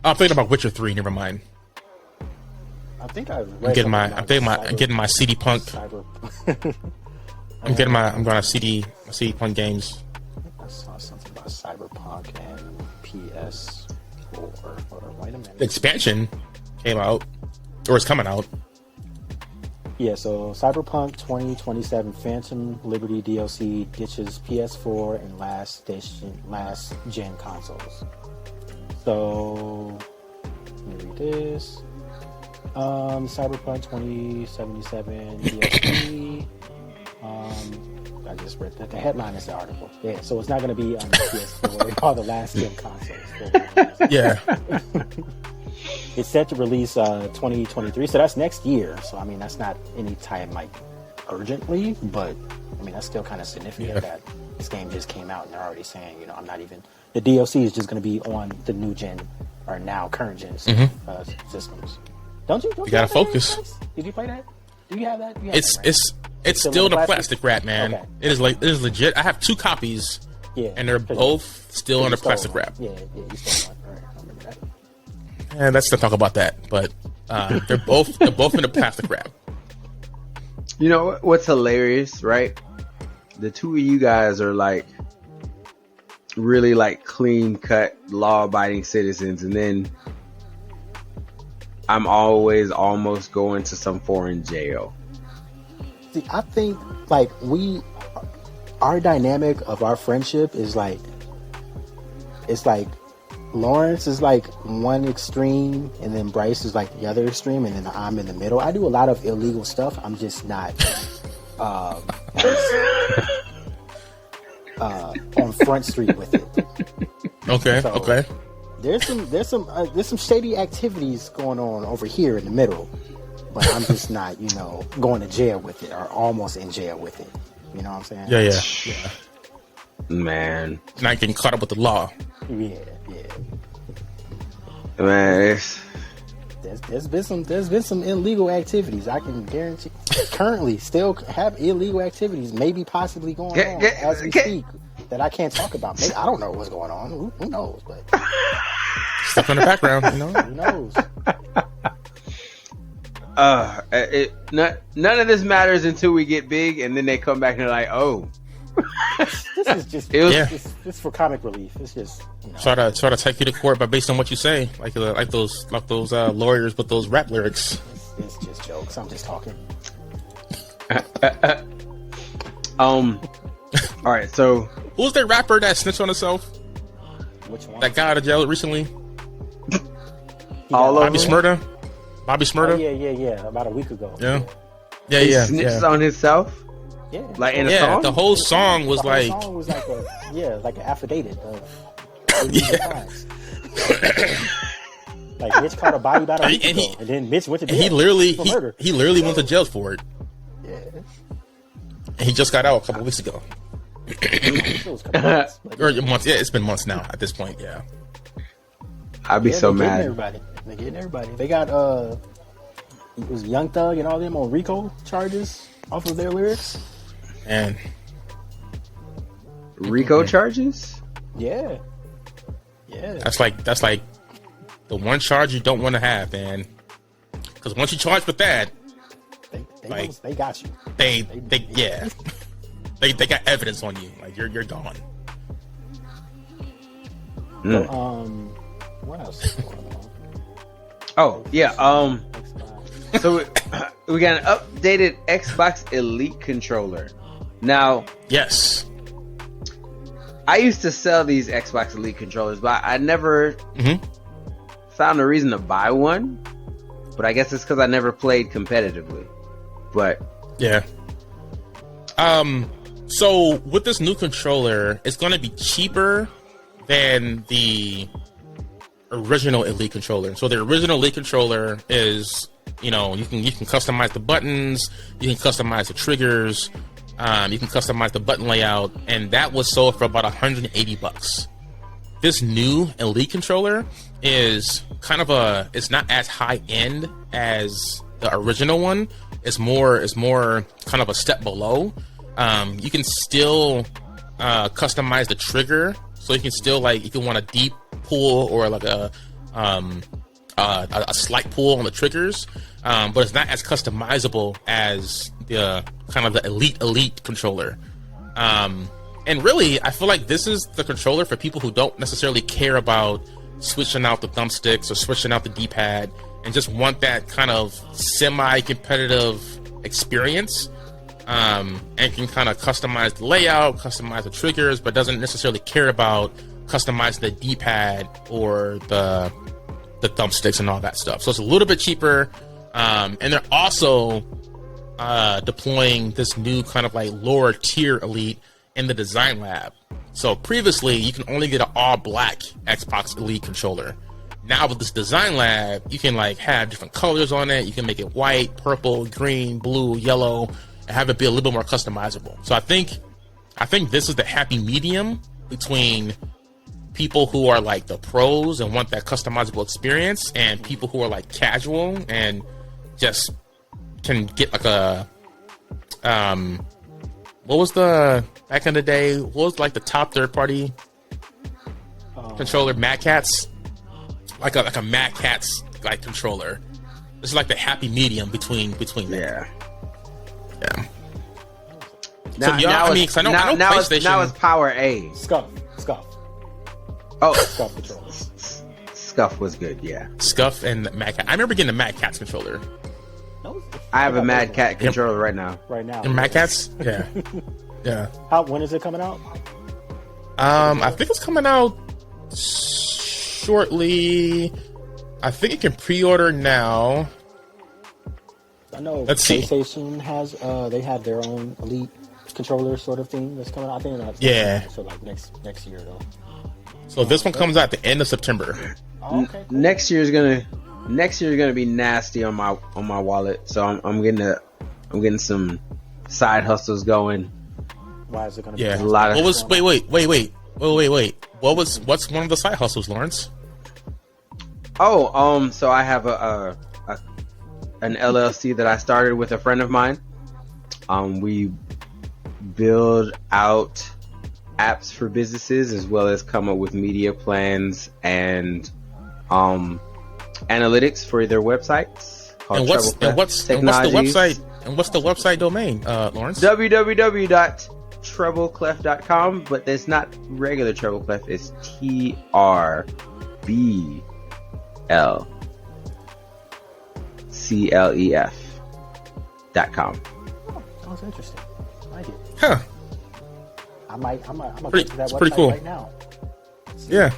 I'm thinking about Witcher 3. Never mind. I think I'm getting my CD Punk. I'm going to CD Punk games. I saw something about Cyberpunk and PS4. Hold on, wait a minute. The expansion came out, or is coming out. Yeah, so Cyberpunk 2027 Phantom Liberty DLC ditches PS4 and last gen consoles. So let me read this. Cyberpunk 2077 DLC. I just read that. The headline is the article. Yeah, so it's not going to be on the PS4 or the last gen consoles. Yeah. It's set to release 2023, so that's next year. So I mean, that's not any time like urgently, but I mean that's still kind of significant that this game just came out and they're already saying, I'm not even, the DLC is just going to be on the new gen or now current gen systems. Don't you gotta focus. Did you play that? Do you have that? It's still in a plastic wrap, man. Okay. It is legit. I have 2 copies. Yeah, and they're both still in a plastic wrap. Yeah, you stole one. All right, I remember that. And let's not talk about that. But they're both in a plastic wrap. You know what's hilarious, right? The two of you guys are like really like clean cut, law abiding citizens, and then I'm always almost going to some foreign jail. See, I think like our dynamic of our friendship is like, it's like Lawrence is like one extreme and then Bryce is like the other extreme and then I'm in the middle. I do a lot of illegal stuff. I'm just not on Front Street with it. Okay. So, okay. There's some shady activities going on over here in the middle, but I'm just not, going to jail with it or almost in jail with it. You know what I'm saying? Yeah. Man, not getting caught up with the law. Yeah. Man, there's been some illegal activities. I can guarantee. Currently, still have illegal activities, maybe possibly going on as we speak. That I can't talk about. Maybe, I don't know what's going on. Who knows? But stuff in the background, Who knows? None of this matters until we get big, and then they come back and they're like, "Oh, this is just it's for comic relief." It's just try to take you to court, but based on what you say, like those lawyers with those rap lyrics. It's just jokes. I'm just talking. All right, so who's the rapper that snitched on himself? Which one? That got out of jail recently. Bobby Shmurda. Bobby Shmurda. Oh, yeah. About a week ago. Yeah. He snitched on himself. Yeah. Like in a song. The whole song was like like an affidavit of crimes. Like Mitch caught a body about a week ago, and then Mitch went to jail for murder. He literally went to jail for it. Yeah. And he just got out a couple weeks ago. It was a couple months, but Or months. Yeah, it's been months now at this point. Yeah. I'd be so they're getting mad. everybody. They're getting everybody. They got it was Young Thug and all them on RICO charges off of their lyrics. And RICO charges? Yeah. that's like the one charge you don't want to have, man. Because once you charge with that, They got you. they got evidence on you. Like you're gone. So, what else is going on? Oh, yeah. Xbox. So we got an updated Xbox Elite controller. Now, Yes. I used to sell these Xbox Elite controllers, but I never found a reason to buy one. But I guess it's because I never played competitively. But Yeah. So with this new controller, it's going to be cheaper than the original Elite controller. So the original Elite controller is, you can customize the buttons, you can customize the triggers, you can customize the button layout, and that was sold for about $180. This new Elite controller is it's not as high end as the original one. It's more kind of a step below. You can still customize the trigger, so you can still, like, if you want a deep pull or like a slight pull on the triggers, but it's not as customizable as the kind of the Elite controller. And really, I feel like this is the controller for people who don't necessarily care about switching out the thumbsticks or switching out the D-pad and just want that kind of semi-competitive experience, and can kind of customize the layout, customize the triggers, but doesn't necessarily care about customizing the D-pad or the thumbsticks and all that stuff. So it's a little bit cheaper, and they're also deploying this new kind of like lower tier Elite in the design lab. So previously, you can only get an all-black Xbox Elite controller. Now with this design lab, you can like have different colors on it. You can make it white, purple, green, blue, yellow, and have it be a little bit more customizable. So I think this is the happy medium between people who are like the pros and want that customizable experience, and people who are like casual and just can get like a what was the back in the day? What was like the top third party controller? Mad Catz, like a Mad Catz like controller. This is like the happy medium between them. yeah. So I know PlayStation. Now it's Power A. Scuff. Oh, Scuff controller. Scuff was good. Yeah, Scuff and Mad Catz. I remember getting a Mad Catz controller. I have a Mad Cat controller right now. Right now. And Mad Catz? Yeah. Yeah. When is it coming out? I think it's coming out shortly. I think you can pre-order now. I know Let's see. PlayStation has they have their own Elite controller sort of thing that's coming out. I think that's so like next year though. So this one comes out at the end of September. Oh, okay, cool. Next year is gonna be nasty on my wallet. So I'm getting some side hustles going. Why is it gonna be Yeah. A lot of What's one of the side hustles, Lawrence? So I have an LLC that I started with a friend of mine. We build out apps for businesses as well as come up with media plans and analytics for their websites. And what's the website domain, Lawrence? www.trebleclef.com, but it's not regular Treble Clef, it's TRBLCLEF.com. Oh, that was interesting. I like it. Huh. I'm gonna go Pretty- to that it's website pretty cool. right now. Yeah.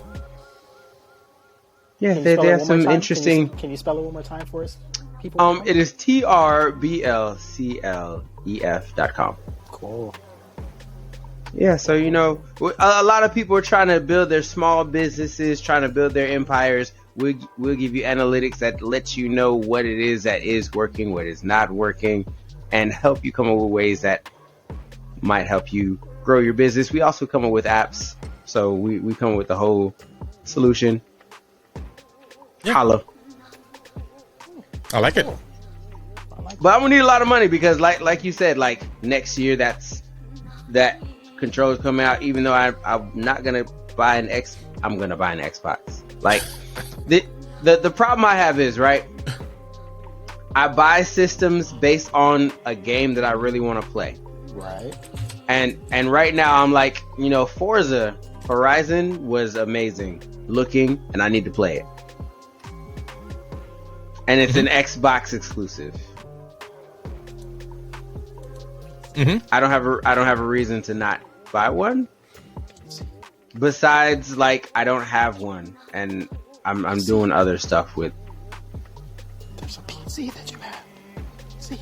Yeah, Can you they spell it have one more some time? interesting. Can you spell it one more time for us? People. It is TRBLCLEF.com. Cool. Yeah, so a lot of people are trying to build their small businesses, trying to build their empires. We'll give you analytics that lets you know what it is that is working, what is not working, and help you come up with ways that might help you grow your business. We also come up with apps. So we come up with the whole solution. Yeah. Holla. I like it. But I'm gonna need a lot of money because like you said, like next year that controller's coming out. Even though I'm not gonna buy I'm gonna buy an Xbox. Like the problem I have is, right, I buy systems based on a game that I really want to play. Right. And right now I'm like, Forza Horizon was amazing looking, and I need to play it. And it's an Xbox exclusive. Mm-hmm. I don't have a reason to not buy one. Besides, like, I don't have one, and I'm doing other stuff with. There's a PC that you have. See.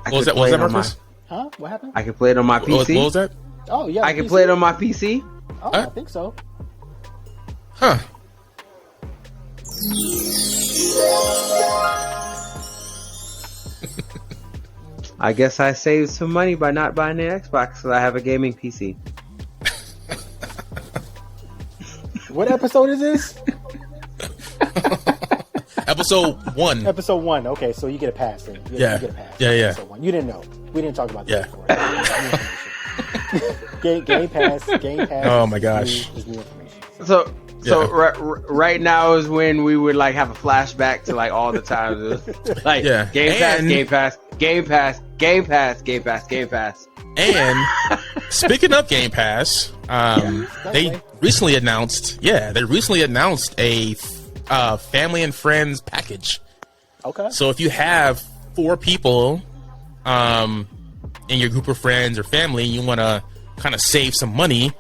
What was that, Marcus? Huh? What happened? I can play it on my PC. What was that? Oh, yeah. I can play it on my PC. Oh, I think so. Huh. I guess I saved some money by not buying an Xbox because I have a gaming PC. What episode is this? Episode 1. Episode 1. Okay, so you get a pass then. You get a pass. Yeah. Episode 1. You didn't know. We didn't talk about that before. Game Pass. Oh my gosh. Is new information. So right now is when we would like have a flashback to like all the times, like Game Pass. And speaking of Game Pass, they recently announced a family and friends package. Okay. So if you have 4 people in your group of friends or family, you want to kind of save some money,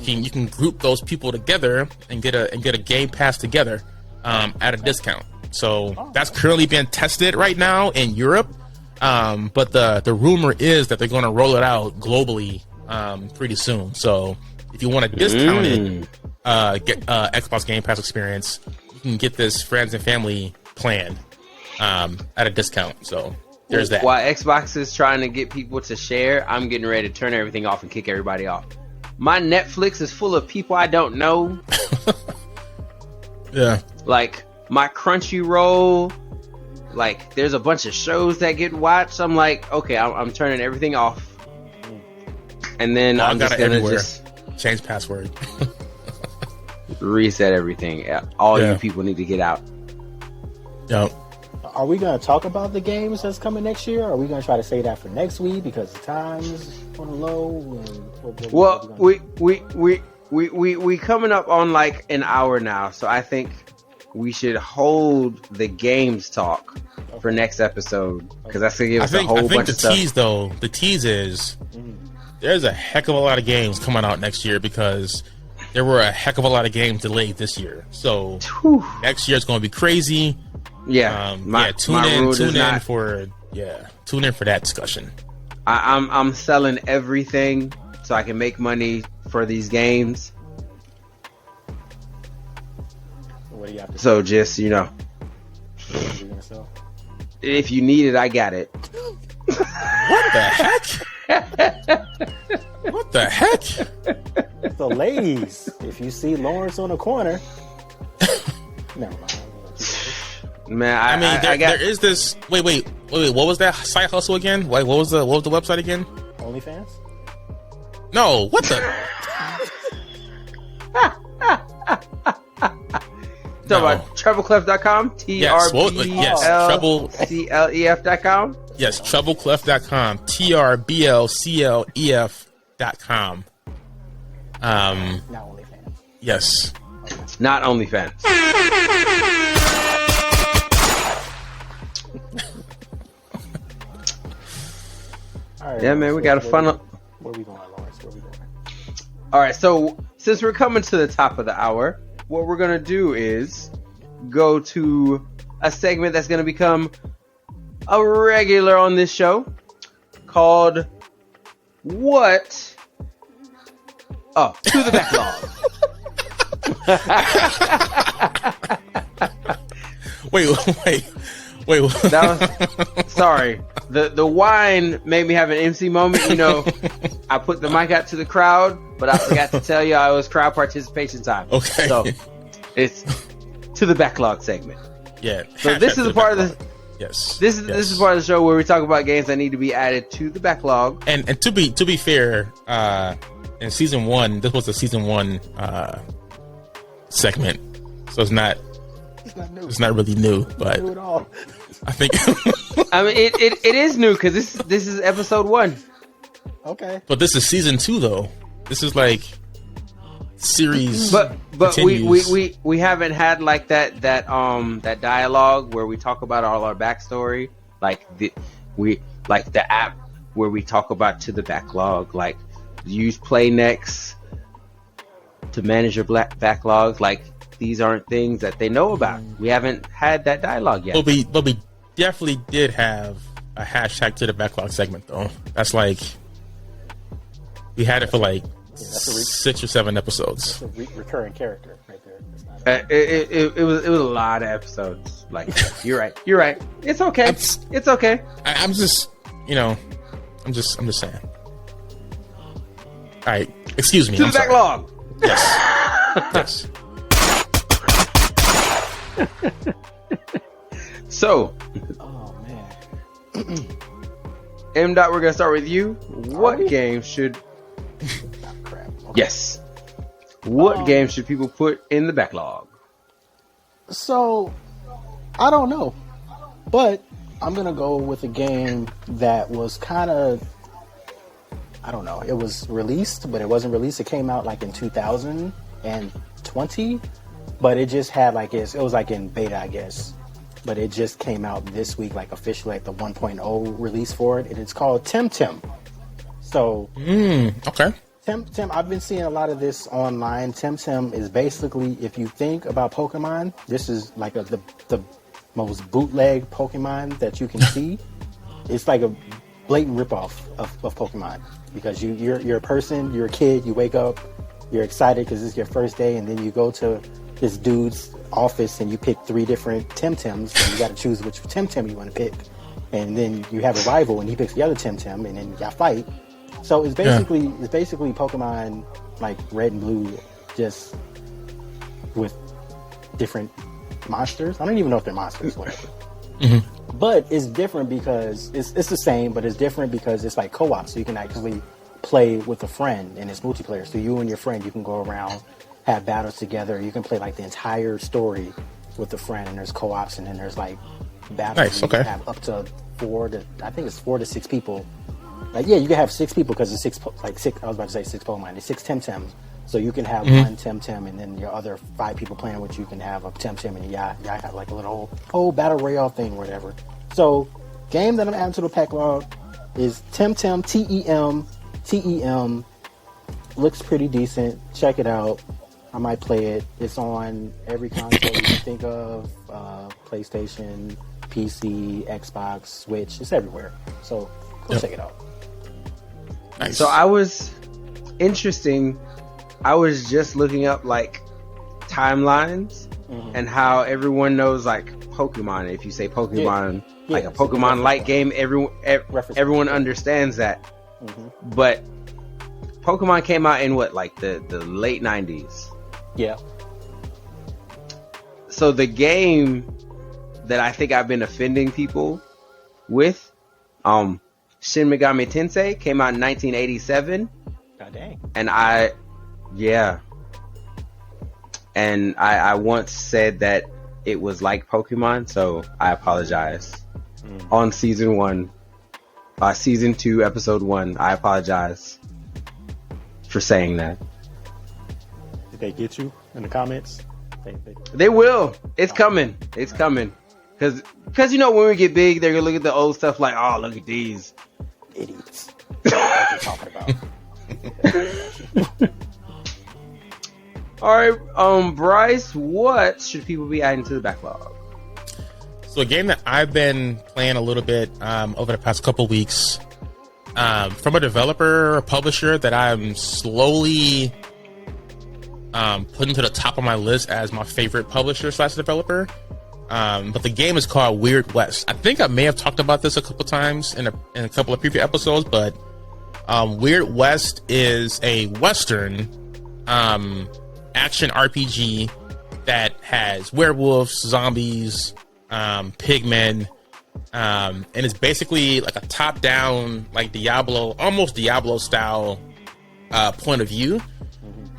you can group those people together and get a Game Pass together at a discount. So that's currently being tested right now in Europe. But the rumor is that they're going to roll it out globally pretty soon. So if you want a discounted Xbox Game Pass experience, you can get this friends and family plan at a discount. So there's that. While Xbox is trying to get people to share, I'm getting ready to turn everything off and kick everybody off. My Netflix is full of people I don't know. Yeah. Like my Crunchyroll. Like, there's a bunch of shows that get watched. I'm like, okay, I'm turning everything off, and then I'm just gonna change password, reset everything. All you people need to get out. Yep. Are we gonna talk about the games that's coming next year? Or are we gonna try to say that for next week because the time is on the low? Well, we coming up on like an hour now, so I think we should hold the games talk for next episode because that's gonna give us a whole bunch of stuff. The tease is there's a heck of a lot of games coming out next year because there were a heck of a lot of games delayed this year. So next year is going to be crazy. Yeah, tune in for that discussion. I'm selling everything so I can make money for these games. What do you have to so just what are you gonna sell? If you need it, I got it. What the heck? What the heck? So ladies, if you see Lawrence on the corner, never mind. Man, there is this. Wait. What was that side hustle again? What was the website again? OnlyFans? No. What the? Talk about trebleclef.com? TRBLCLEF.com? Yes, trebleclef.com. TRBLCLEF.com. Not OnlyFans. Yes. Not OnlyFans. Right, yeah, man, we got a fun. Where we going, Lawrence? Where we going? All right, so since we're coming to the top of the hour, what we're gonna do is go to a segment that's gonna become a regular on this show called "What?" Oh, to the backlog. Wait. That was, sorry. the wine made me have an MC moment. You know, I put the mic out to the crowd, but I forgot to tell you it was crowd participation time. Okay. So it's to the backlog segment. Yeah. So this is a part of the. Yes. This is part of the show where we talk about games that need to be added to the backlog. And to be fair, in season 1, this was the season 1 segment, so it's not new. It's not really new, but not new at all. I think. I mean, it is new because this is episode 1. Okay. But this is season 2, though. This is like series. But continues. we haven't had like that dialogue where we talk about all our backstory, like the app where we talk about to the backlog, like use Play Next to manage your backlog. Like these aren't things that they know about. We haven't had that dialogue yet. But we definitely did have a hashtag to the backlog segment, though. That's like we had it for like 6 or 7 episodes. That's a recurring character right there. It was a lot of episodes. Like you're right. It's okay. It's okay. I'm just I'm just saying. All right, excuse me. To the backlog. Yes. So, Oh man. M. Dot, we're gonna start with you. What game should? Crap. Okay. Yes. What game should people put in the backlog? So, I don't know, but I'm gonna go with a game that was kind of, I don't know. It was released, but it wasn't released. It came out like in 2020, but it just had like it was like in beta, I guess. But it just came out this week, like officially, like the 1.0 release for it, and it's called Temtem. So, okay. Temtem, I've been seeing a lot of this online. Temtem is basically, if you think about Pokemon, this is like the most bootleg Pokemon that you can see. It's like a blatant ripoff of Pokemon, because you're a person, you're a kid, you wake up, you're excited because it's your first day, and then you go to this dude's office and you pick 3 different Temtems, and you got to choose which Temtem you want to pick, and then you have a rival and he picks the other Temtem, and then y'all fight. So it's basically Pokemon like Red and Blue, just with different monsters. I don't even know if they're monsters, whatever. Mm-hmm. But it's different because it's the same, but it's different because it's like co-op, so you can actually play with a friend, and it's multiplayer. So you and your friend, you can go around, have battles together. You can play like the entire story with a friend, and there's co-ops, and then there's like battles. Nice, okay. You can have up to 4 to 6 people. Like, yeah, you can have 6 people because it's 6. I was about to say 6 Pokemon. It's 6 Temtems. So you can have one Temtem, and then your other 5 people playing with you can have a Temtem, and y'all have like a little whole battle royale thing or whatever. So, game that I'm adding to the backlog is Temtem, Tem. Looks pretty decent. Check it out. I might play it. It's on every console you can think of. PlayStation, PC, Xbox, Switch. It's everywhere. So, go check it out. Nice. So I was just looking up like timelines and how everyone knows like Pokemon. If you say Pokemon, like a Pokemon light game, everyone understands that. But Pokemon came out in what, like the late 90s. Yeah. So the game that I think I've been offending people with, Shin Megami Tensei, came out in 1987. God dang. And I once said that it was like Pokemon, so I apologize. On season 2, episode 1, I apologize for saying that. Did they get you in the comments? They will. It's coming. It's coming. Because when we get big, they're going to look at the old stuff like, oh, look at these idiots. What you talking about? All right, Bryce, what should people be adding to the backlog? So a game that I've been playing a little bit over the past couple weeks, from a developer or publisher that I'm slowly putting to the top of my list as my favorite publisher / developer, But the game is called Weird West. I think I may have talked about this a couple times in a couple of previous episodes, but Weird West is a Western action RPG that has werewolves, zombies, pigmen, and it's basically like a top-down, like Diablo, almost Diablo style point of view.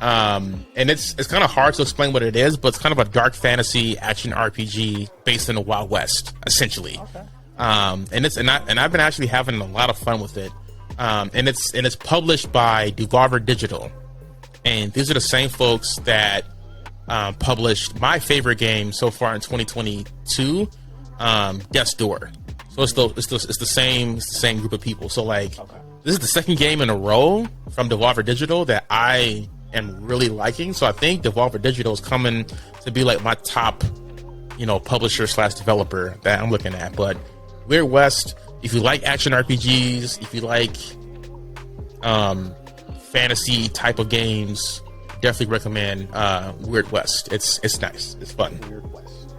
And it's kind of hard to explain what it is, but it's kind of a dark fantasy action RPG based in the Wild West, essentially. Okay. And I've been actually having a lot of fun with it. And it's published by Devolver Digital, and these are the same folks that published my favorite game so far in 2022, Death's Door. So it's the same group of people. So like, okay. This is the second game in a row from Devolver Digital that I am really liking. So I think Devolver Digital is coming to be like my top, publisher / developer that I'm looking at. But Weird West, if you like action RPGs, if you like fantasy type of games, definitely recommend Weird West. It's nice. It's fun. Weird West.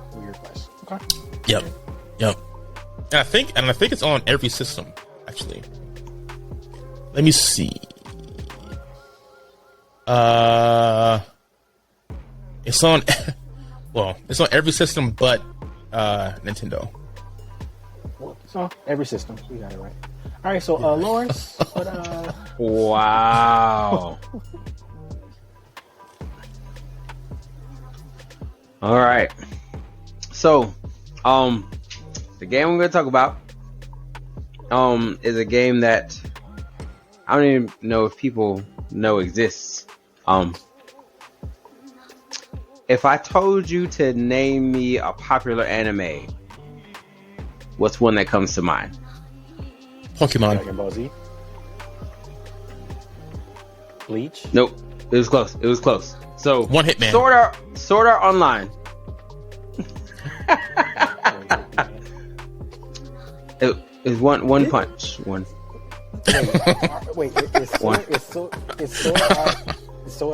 Okay. Yep. And I think it's on every system, actually. Let me see. It's on it's on every system but Nintendo. So every system, you got it right. All right, so Lawrence, Wow. All right. So, the game I'm going to talk about is a game that I don't even know if people know exists. If I told you to name me a popular anime, what's one that comes to mind? Pokemon. Dragon Ball Z. Bleach. Nope. It was close. So One Hit Man. Sword Art Online. It is one punch. One. Wait, is Sword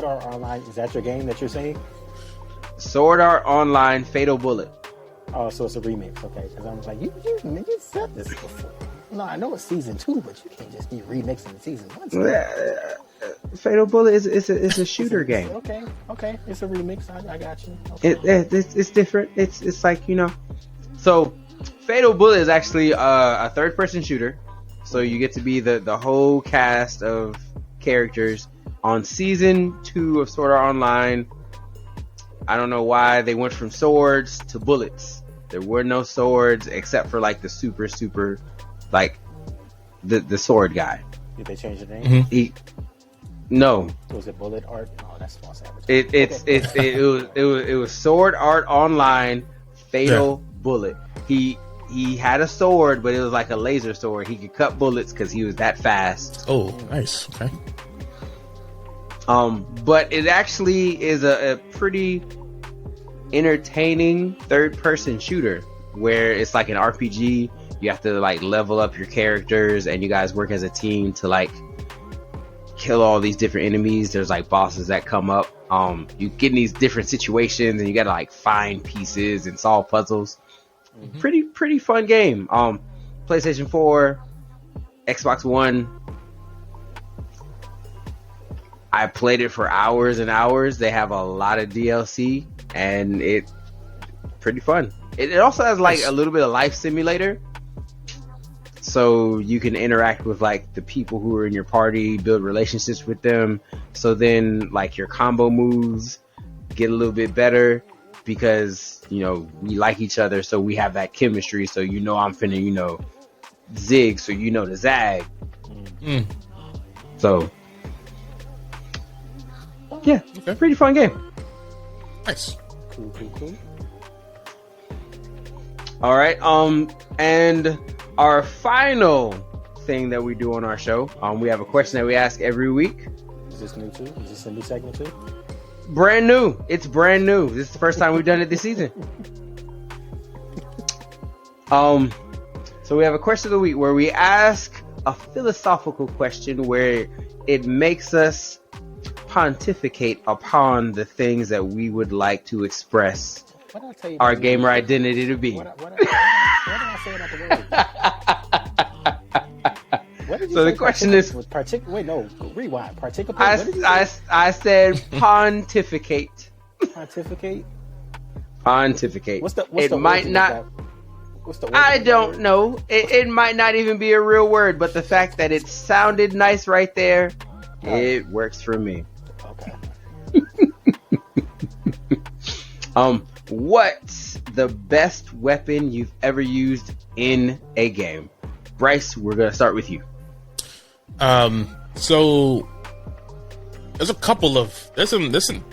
Art Online? Is that your game that you're saying? Sword Art Online Fatal Bullet. Oh, so it's a remix, okay? Because I was like, you said this before. No, I know it's season 2, but you can't just be remixing season 1. Fatal Bullet is a shooter game. Okay, it's a remix. I got you. Okay. It's different. It's like So, Fatal Bullet is actually a third-person shooter. So you get to be the whole cast of characters on season 2 of Sword Art Online. I don't know why they went from swords to bullets. There were no swords except for like the super like the sword guy. Did they change the name? Mm-hmm. No. Was it Bullet Art? No, that's false advertising. It was Sword Art Online Fatal Bullet. He had a sword, but it was like a laser sword. He could cut bullets because he was that fast. Oh, nice. Okay. But it actually is a pretty entertaining third-person shooter where it's like an RPG. You have to like level up your characters, and you guys work as a team to like kill all these different enemies. There's like bosses that come up. You get in these different situations, and you gotta like find pieces and solve puzzles. Mm-hmm. Pretty fun game. PlayStation 4, Xbox One. I played it for hours and hours. They have a lot of DLC, and it's pretty fun. It also has like a little bit of life simulator, so you can interact with like the people who are in your party, build relationships with them. So then like your combo moves get a little bit better because we like each other, so we have that chemistry. So I'm finna zig, so to zag. So. Yeah, okay. Pretty fun game. Nice. Cool. All right. And our final thing that we do on our show, we have a question that we ask every week. Is this new too? Is this a new segment too? Brand new. It's brand new. This is the first time we've done it this season. So we have a question of the week where we ask a philosophical question where it makes us pontificate upon the things that we would like to express What did I tell you? Our gamer identity to be. What did I say about the word? What did you So say the question is, wait, no, rewind. Participate. I said pontificate. Pontificate. Pontificate. What's the it might not. What's the I don't know. It might not even be a real word, but the fact that it sounded nice right there, it works for me. Okay. What's the best weapon you've ever used in a game? Bryce, we're gonna start with you. So there's a couple of there's some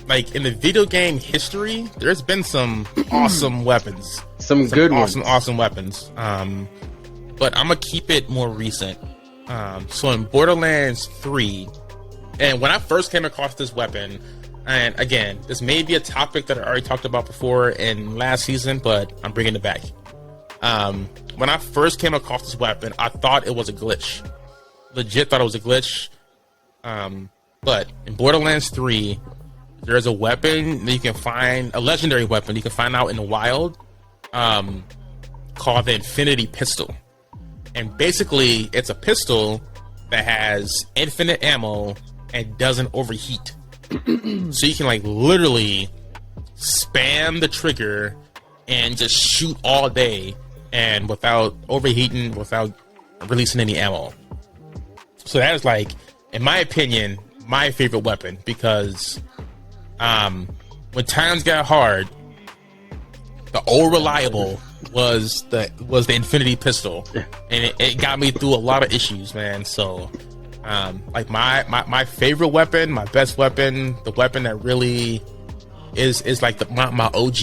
like in the video game history, there's been some awesome weapons. Some good ones. Awesome weapons. But I'm gonna keep it more recent. So in Borderlands 3, and when I first came across this weapon, and again, this may be a topic that I already talked about before in last season, but I'm bringing it back. When I first came across this weapon, I thought it was a glitch. Legit thought it was a glitch. But in Borderlands 3, there's a weapon that you can find, a legendary weapon you can find out in the wild, called the Infinity Pistol. And basically, it's a pistol that has infinite ammo and doesn't overheat. So you can like literally spam the trigger and just shoot all day and without overheating, without releasing any ammo. So that is like, in my opinion, my favorite weapon because when times got hard, the old reliable was the Infinity Pistol, and it got me through a lot of issues, man. So like my favorite weapon, my best weapon, the weapon that really is like my OG,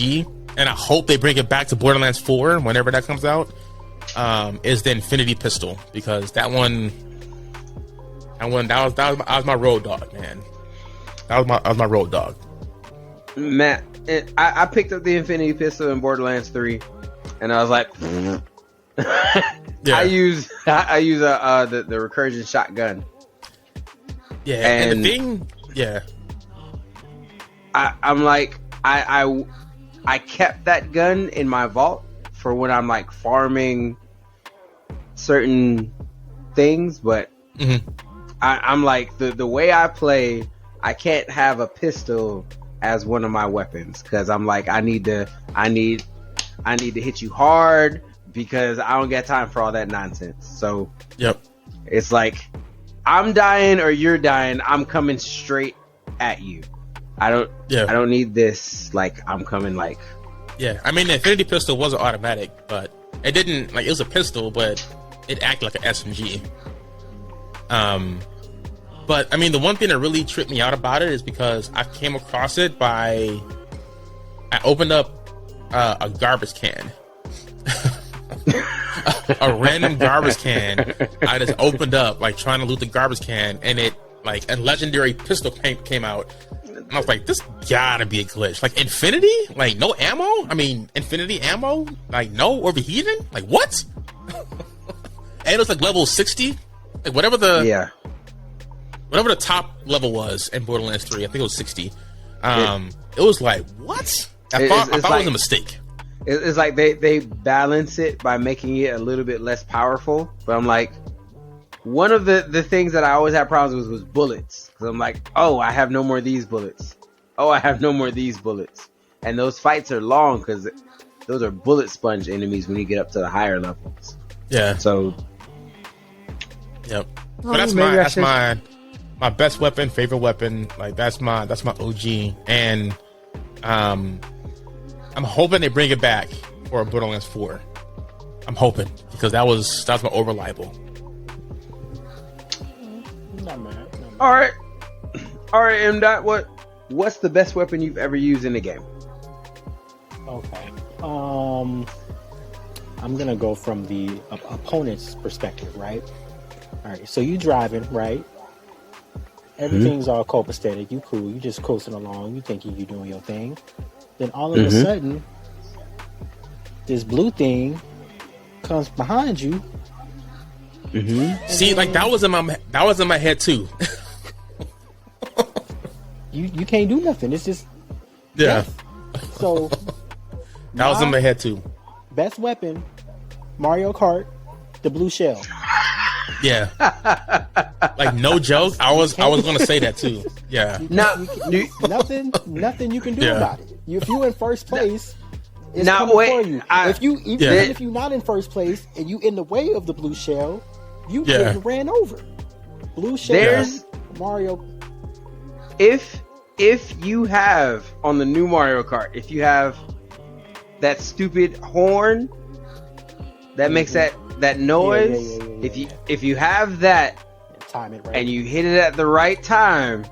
and I hope they bring it back to Borderlands 4 whenever that comes out, is the Infinity Pistol, because that was my road dog, man. That was my road dog. Matt, I picked up the Infinity Pistol in Borderlands 3, and I was like, yeah. I use the recursion shotgun. Yeah, and the thing, yeah. I'm like, I kept that gun in my vault for when I'm like farming certain things, but I'm like the way I play, I can't have a pistol as one of my weapons because I'm like I need to hit you hard because I don't got time for all that nonsense. So yep, it's like I'm dying or you're dying, I'm coming straight at you. I don't need this like I'm coming like. Yeah, I mean the Infinity Pistol wasn't automatic, but it didn't like it was a pistol, but it acted like an SMG. But I mean the one thing that really tripped me out about it is because I came across it I opened up a garbage can. A random garbage can. I just opened up like trying to loot the garbage can, and it like a legendary pistol came out. And I was like, this gotta be a glitch. Like infinity? Like no ammo? I mean infinity ammo? Like no overheating? Like what? And it was like level 60. Like whatever the top level was in Borderlands 3, I think it was 60. It was like, what? I thought it was a mistake. It's like they balance it by making it a little bit less powerful. But I'm like, one of the things that I always had problems with was bullets. Because I'm like, oh, I have no more of these bullets. Oh, I have no more of these bullets. And those fights are long because those are bullet sponge enemies when you get up to the higher levels. Yeah. So. Yep. But that's my best weapon, favorite weapon. Like that's my OG, and I'm hoping they bring it back for Borderlands 4. I'm hoping because that was my old reliable. Not bad. All right, M. Dot. What's the best weapon you've ever used in a game? Okay. I'm gonna go from the opponent's perspective, right? All right. So you driving, right? Everything's all copacetic. You cool. You just coasting along. You thinking you doing your thing. Then all of a sudden, this blue thing comes behind you. See, like that was in my head too. you can't do nothing. It's just yeah. death. So That was in my head too. Best weapon, Mario Kart, the blue shell. Yeah. Like, no joke. I was gonna say that too. Yeah. Nothing you can do about it. If you in first place, it's now coming wait, for you. If you're not in first place and you in the way of the blue shell, you getting ran over. Blue shell, Mario. If you have on the new Mario Kart, if you have that stupid horn that makes that noise, if you have that, time it right, and you hit it at the right time,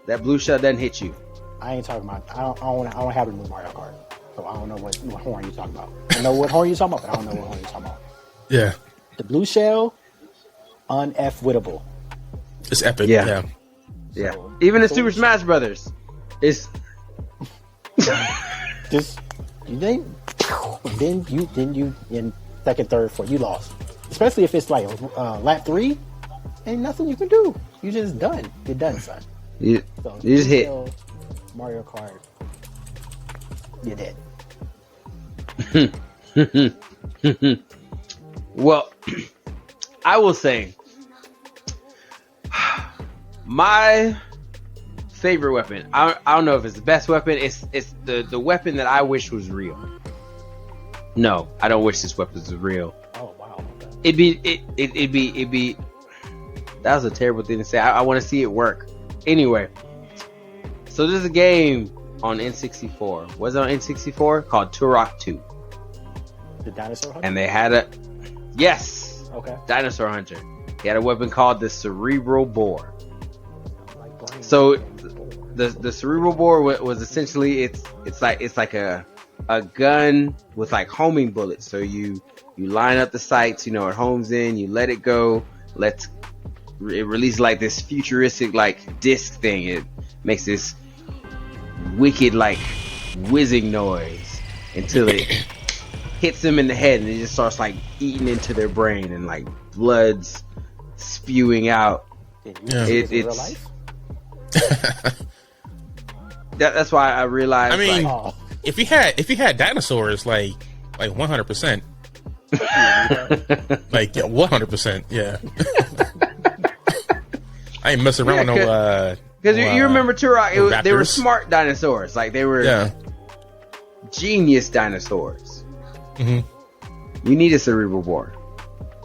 that blue shell doesn't hit you. I ain't talking about. I don't have a new Mario Kart, so I don't know what horn you're talking about. I know what horn you're talking about, but I don't know what horn you're talking about. Yeah. The blue shell, un-F-wittable. It's epic. Yeah. So, even in Super Smash Brothers, it's just then you in second, third, fourth, you lost. Especially if it's like lap 3, ain't nothing you can do. You just done. You're done, son. You just hit Mario Kart. You're dead. Well, I will say my favorite weapon. I don't know if it's the best weapon. It's the weapon that I wish was real. No, I don't wish this weapon was real. Oh wow. It'd be. That was a terrible thing to say. I want to see it work. Anyway, so there's a game on N64. Was it on N64 called Turok 2? The Dinosaur Hunter? And they had a Dinosaur Hunter. He had a weapon called the Cerebral Bore. So the Cerebral Bore was essentially it's like a gun with like homing bullets. So you line up the sights, it homes in, you let it go, it releases like this futuristic like disc thing. It makes this wicked like whizzing noise until it hits them in the head, and it just starts like eating into their brain, and like blood's spewing out. It's real life? That's why I realized. I mean, if you had dinosaurs, like 100%, like 100%, yeah. I ain't messing around with no. Because you remember Turok, they were smart dinosaurs. Like they were genius dinosaurs. Mm-hmm. You need a Cerebral Bore.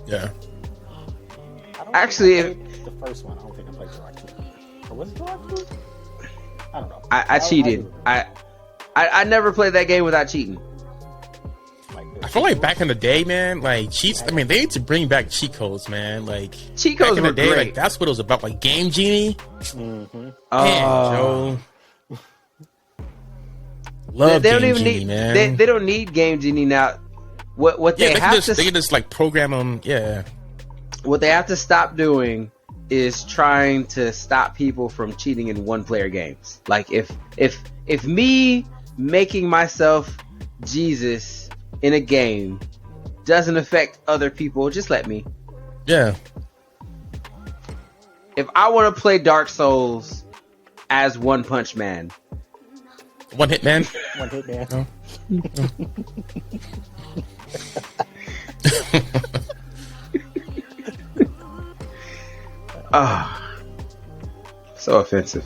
Yeah. Actually, the first one, I don't think I played Turok 2. Or was it Turok 2? I don't know. I cheated. I never played that game without cheating. I feel like back in the day, man, like cheats. I mean, they need to bring back cheat codes, man. Like cheat codes back in the day, great. like that's what it was about. Like Game Genie. Mm-hmm. Man, Joe. Love they don't Game even Genie, need. Man. They don't need Game Genie now. What they have to they can just like program them. Yeah. What they have to stop doing is trying to stop people from cheating in one-player games. Like if me making myself Jesus in a game doesn't affect other people, just let me. Yeah. If I want to play Dark Souls as One Punch Man. One Hit Man? One Hit Man. Oh. So offensive.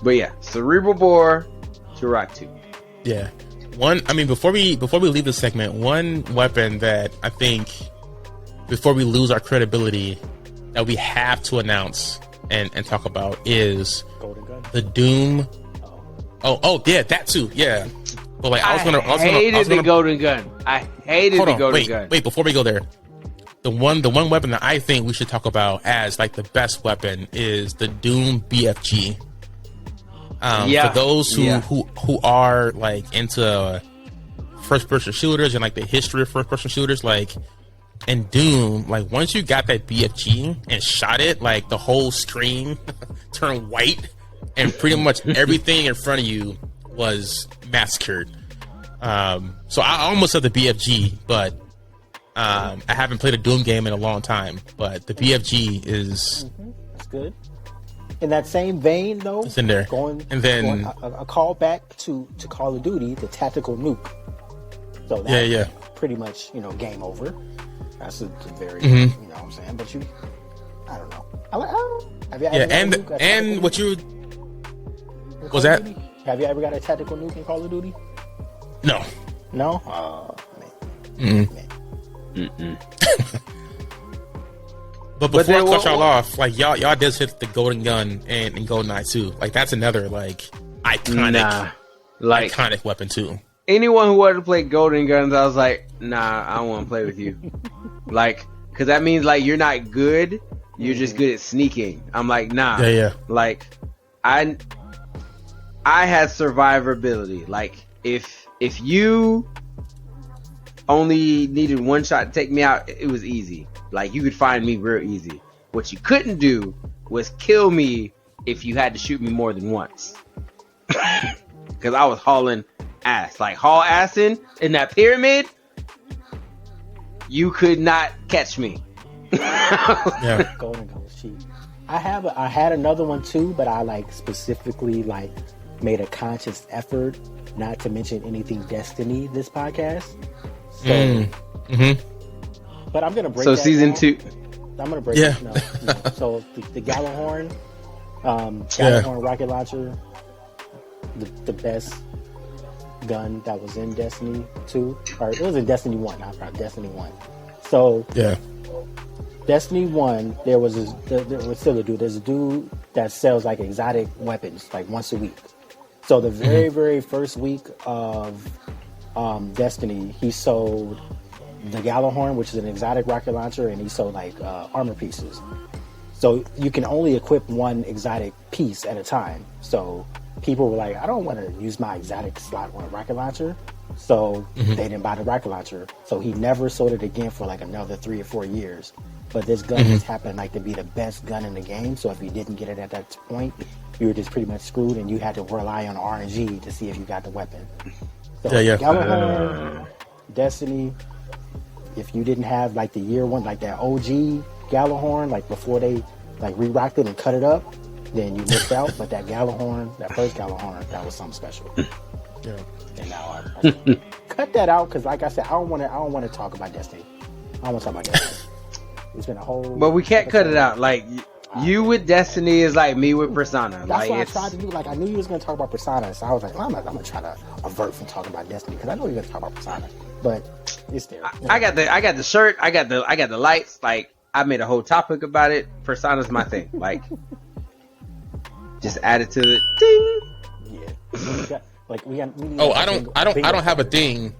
But yeah, Cerebral Bore, Turok 2. Yeah. Before we leave this segment, one weapon that I think before we lose our credibility that we have to announce and talk about is Golden Gun. The Doom. Oh yeah, that too. Yeah. But like I hated the Golden Gun. I hated the Golden Gun. Wait, before we go there. The one weapon that I think we should talk about as like the best weapon is the Doom BFG. For those who are like into first person shooters and like the history of first person shooters, like in Doom, like once you got that BFG and shot it, like the whole screen turned white and pretty much everything in front of you was massacred. So I almost said the BFG, but I haven't played a Doom game in a long time. But the BFG is that's good. in that same vein, though, it's in there. Going a call back to Call of Duty, the tactical nuke. So that's pretty much, game over. That's a very, you know what I'm saying? But I don't know. I don't know. Have you ever and what you was that? Duty? Have you ever got a tactical nuke in Call of Duty? No. No? Oh, man. But before I cut y'all off, like y'all did hit the golden gun and GoldenEye 2. Like that's another iconic weapon too. Anyone who wanted to play Golden Guns, I was like, nah, I don't want to play with you. Like, because that means like you're not good. You're just good at sneaking. I'm like, nah. Yeah. Like, I had survivability. Like, if you only needed one shot to take me out, it was easy. Like, you could find me real easy. What you couldn't do was kill me if you had to shoot me more than once. Because I was hauling ass. Like, haul ass in that pyramid, you could not catch me. Yeah. Golden Gun was cheap. I had another one too, but I specifically made a conscious effort not to mention anything Destiny this podcast. So, but I'm gonna break. So that season down. 2. I'm gonna break. Yeah. No. So the Gallahorn, rocket launcher, the best gun that was in Destiny 2, or it was in Destiny 1, not Destiny 1. So Destiny 1, there was still a dude. There's a dude that sells exotic weapons once a week. So the very, very first week of Destiny, he sold the Gallahorn, which is an exotic rocket launcher, and he sold armor pieces. So you can only equip one exotic piece at a time. So people were like, I don't want to use my exotic slot on a rocket launcher. So they didn't buy the rocket launcher. So he never sold it again for another 3 or 4 years. But this gun just happened to be the best gun in the game. So if you didn't get it at that point, you were just pretty much screwed, and you had to rely on RNG to see if you got the weapon. So Gallahorn, Destiny, if you didn't have the year one, that OG Gallahorn, before they re-rocked it and cut it up, then you missed out. But that Gallahorn, that first Gallahorn, that was something special. Yeah. And now I cut that out because, like I said, I don't want to talk about Destiny. I don't want to talk about Destiny. It's been a whole. But we can't cut it out. You with Destiny is like me with Persona. That's what I tried to do. I knew you was going to talk about Persona, so I was like, I'm going to try to avert from talking about Destiny because I know you're going to talk about Persona. But it's there. I got the shirt. I got the lights. I made a whole topic about it. Persona's my thing. Just add it to the ding. Yeah. We I don't have a ding.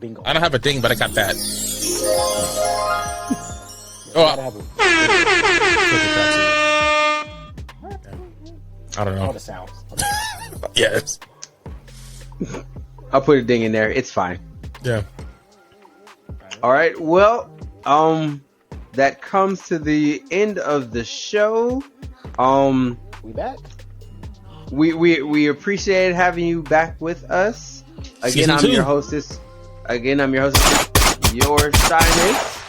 Bingo. I don't have a ding, but I got that. I don't know. All the sounds. Yes. I'll put a ding in there. It's fine. Yeah. All right. Well, that comes to the end of the show. We back. We appreciate having you back with us. Again, I'm your hostess. Your Shyness.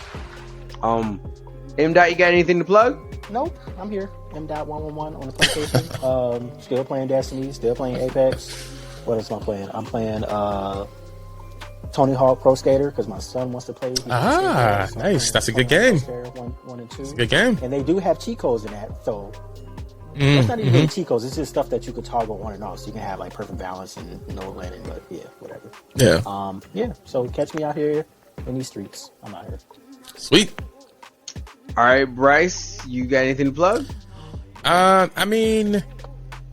M. Dot, you got anything to plug? Nope, I'm here. M.111 on the PlayStation. Still playing Destiny. Still playing Apex. What else am I playing? I'm playing Tony Hawk Pro Skater because my son wants to play. Nice. That's a good game. 1 and 2. It's a good game. And they do have cheat codes in that, so it's not even really cheat codes. It's just stuff that you could toggle on and off, so you can have perfect balance and no landing. But yeah, whatever. Yeah. So catch me out here in these streets. I'm out here. Sweet. All right, Bryce, you got anything to plug? In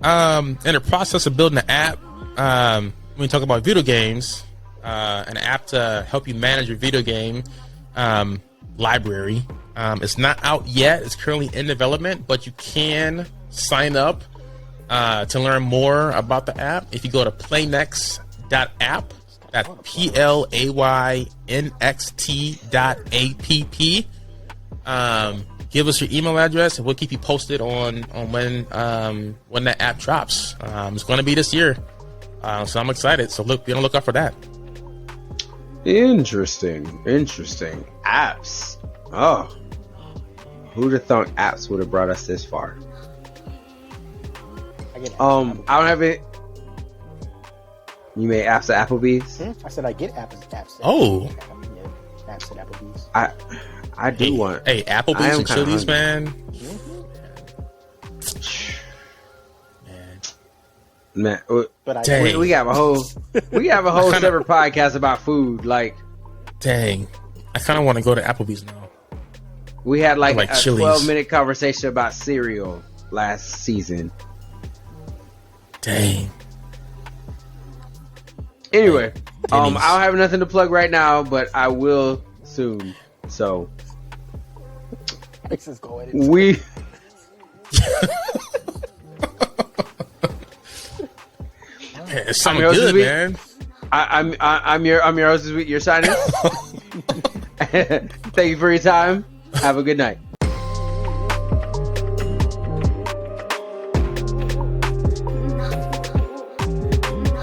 the process of building an app, when we talk about video games, an app to help you manage your video game library. It's not out yet. It's currently in development, but you can sign up to learn more about the app. If you go to playnext.app, that's PLAYNXT.app. Give us your email address and we'll keep you posted on when that app drops. It's going to be this year, so I'm excited. So be on the lookout for that. Interesting. Apps. Oh, who'd have thought apps would have brought us this far? get I don't have it. You made apps at Applebee's? I said I get apps. Oh. Apps at Applebee's. I do want. Hey, Applebee's and Chili's, man. Man, But we have a whole separate podcast about food. Like, dang, I kind of want to go to Applebee's now. We had like a Chili's. 12-minute conversation about cereal last season. Dang. Anyway, I don't have nothing to plug right now, but I will soon. So we. It's something good, man. I'm your host this week. You're signing. Thank you for your time. Have a good night.